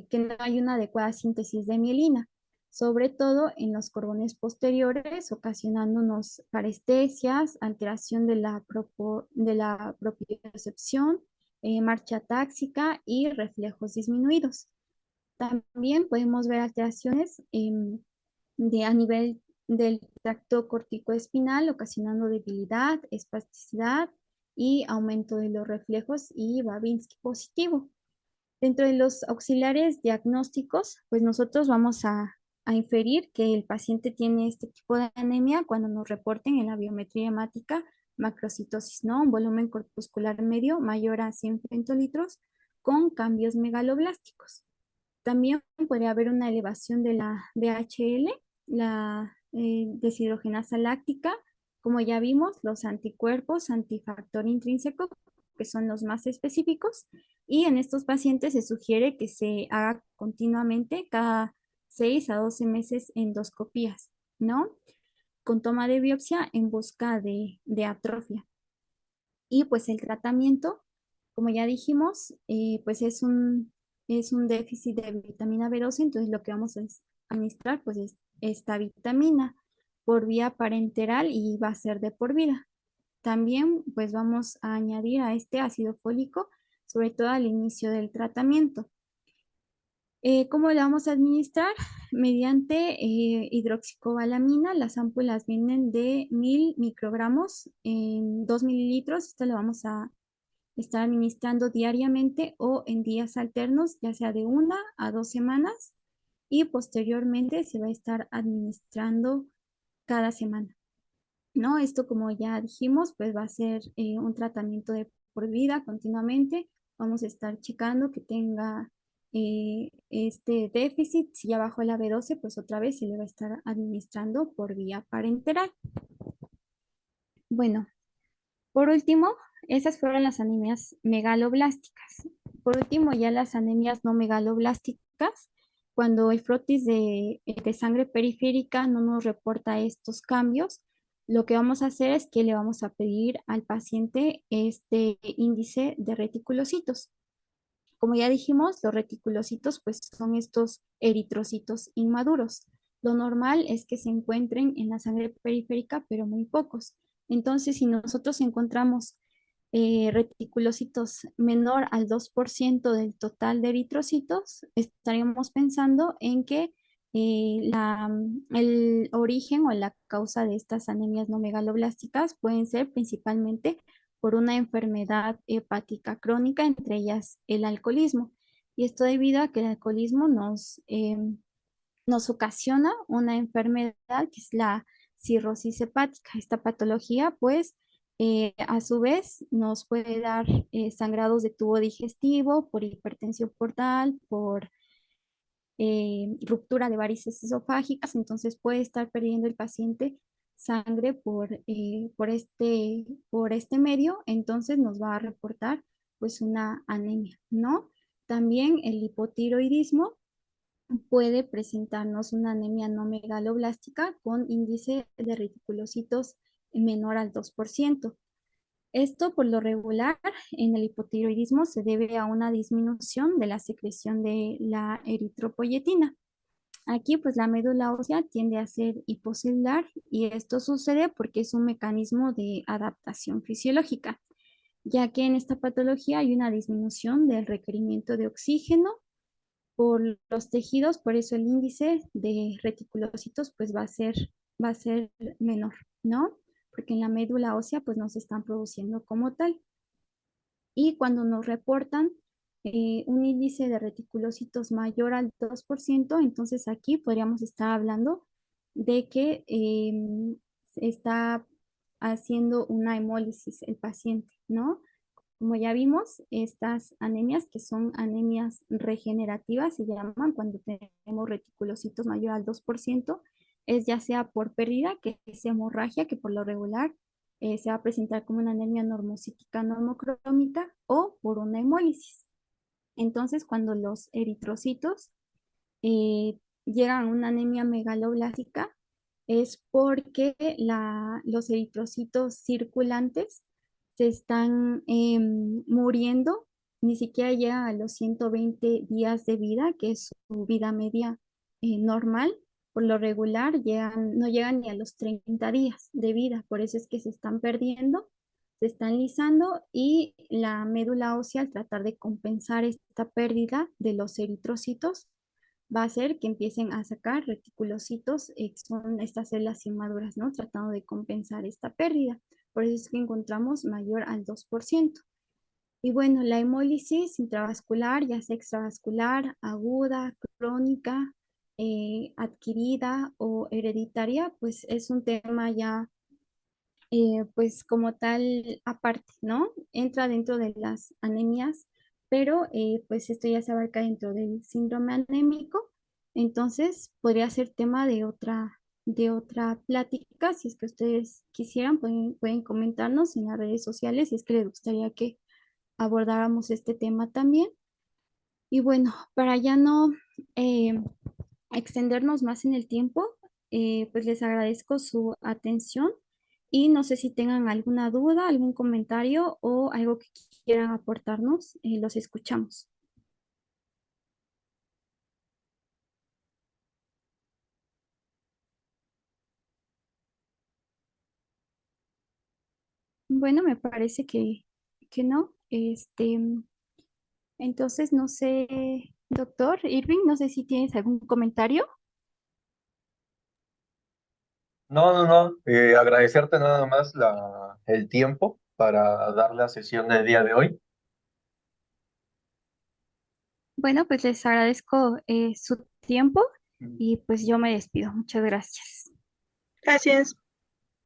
que no hay una adecuada síntesis de mielina, sobre todo en los cordones posteriores, ocasionándonos parestesias, alteración de la propiocepción, marcha táxica y reflejos disminuidos. También podemos ver alteraciones a nivel del tracto corticoespinal, ocasionando debilidad, espasticidad y aumento de los reflejos y Babinski positivo. Dentro de los auxiliares diagnósticos, pues nosotros vamos a inferir que el paciente tiene este tipo de anemia cuando nos reporten en la biometría hemática macrocitosis, ¿no? Un volumen corpuscular medio mayor a 100 femtolitros con cambios megaloblásticos. También podría haber una elevación de la DHL, la deshidrogenasa láctica, como ya vimos, los anticuerpos, antifactor intrínseco, que son los más específicos, y en estos pacientes se sugiere que se haga continuamente cada 6 a 12 meses endoscopías, ¿no? Con toma de biopsia en busca de atrofia. Y pues el tratamiento, como ya dijimos, pues es un déficit de vitamina B12, entonces lo que vamos a administrar pues es esta vitamina por vía parenteral y va a ser de por vida. También pues vamos a añadir a este ácido fólico, sobre todo al inicio del tratamiento. ¿Cómo la vamos a administrar? Mediante hidroxicobalamina. Las ámpulas vienen de 1000 microgramos en 2 mililitros. Esto lo vamos a estar administrando diariamente o en días alternos, ya sea de 1 a 2 semanas, y posteriormente se va a estar administrando cada semana, ¿no? Esto, como ya dijimos, pues va a ser un tratamiento de por vida continuamente. Vamos a estar checando que tenga este déficit. Si ya bajó la B12, pues otra vez se le va a estar administrando por vía parenteral. Bueno, por último, esas fueron las anemias megaloblásticas. Por último, ya las anemias no megaloblásticas, cuando el frotis de sangre periférica no nos reporta estos cambios, lo que vamos a hacer es que le vamos a pedir al paciente este índice de reticulocitos. Como ya dijimos, los reticulocitos pues son estos eritrocitos inmaduros. Lo normal es que se encuentren en la sangre periférica, pero muy pocos. Entonces, si nosotros encontramos reticulocitos menor al 2% del total de eritrocitos, estaríamos pensando en que el origen o la causa de estas anemias no megaloblásticas pueden ser principalmente por una enfermedad hepática crónica, entre ellas el alcoholismo. Y esto debido a que el alcoholismo nos ocasiona una enfermedad que es la cirrosis hepática. Esta patología, pues, a su vez, nos puede dar sangrados de tubo digestivo por hipertensión portal, por ruptura de varices esofágicas, entonces puede estar perdiendo el paciente sangre por este medio, entonces nos va a reportar pues una anemia, ¿no? También el hipotiroidismo puede presentarnos una anemia no megaloblástica con índice de reticulocitos menor al 2%. Esto, por lo regular, en el hipotiroidismo se debe a una disminución de la secreción de la eritropoyetina. Aquí, pues la médula ósea tiende a ser hipocelular y esto sucede porque es un mecanismo de adaptación fisiológica, ya que en esta patología hay una disminución del requerimiento de oxígeno por los tejidos, por eso el índice de reticulocitos pues va a ser menor, ¿no? Porque en la médula ósea pues no se están produciendo como tal. Y cuando nos reportan un índice de reticulocitos mayor al 2%, entonces aquí podríamos estar hablando de que se está haciendo una hemólisis el paciente, ¿no? Como ya vimos, estas anemias, que son anemias regenerativas, se llaman cuando tenemos reticulocitos mayor al 2%, es ya sea por pérdida, que es hemorragia, que por lo regular se va a presentar como una anemia normocítica normocrómica, o por una hemólisis. Entonces, cuando los eritrocitos llegan a una anemia megaloblástica, es porque los eritrocitos circulantes se están muriendo, ni siquiera llegan a los 120 días de vida, que es su vida media normal. Por lo regular no llegan ni a los 30 días de vida, por eso es que se están perdiendo, se están lisando, y la médula ósea, al tratar de compensar esta pérdida de los eritrocitos, va a hacer que empiecen a sacar reticulocitos, que son estas células inmaduras, ¿no? Tratando de compensar esta pérdida. Por eso es que encontramos mayor al 2%. Y bueno, la hemólisis intravascular, ya sea extravascular, aguda, crónica, adquirida o hereditaria, pues es un tema ya, pues como tal aparte, ¿no? Entra dentro de las anemias, pero pues esto ya se abarca dentro del síndrome anémico, entonces podría ser tema de otra plática. Si es que ustedes quisieran, pueden comentarnos en las redes sociales si es que les gustaría que abordáramos este tema también. Y bueno, para ya no eh, extendernos más en el tiempo, pues les agradezco su atención y no sé si tengan alguna duda, algún comentario o algo que quieran aportarnos, los escuchamos. Bueno, me parece que no. Entonces, no sé, doctor Irving, no sé si tienes algún comentario. No, no, no. Agradecerte nada más el tiempo para dar la sesión del día de hoy. Bueno, pues les agradezco su tiempo y pues yo me despido. Muchas gracias. Gracias.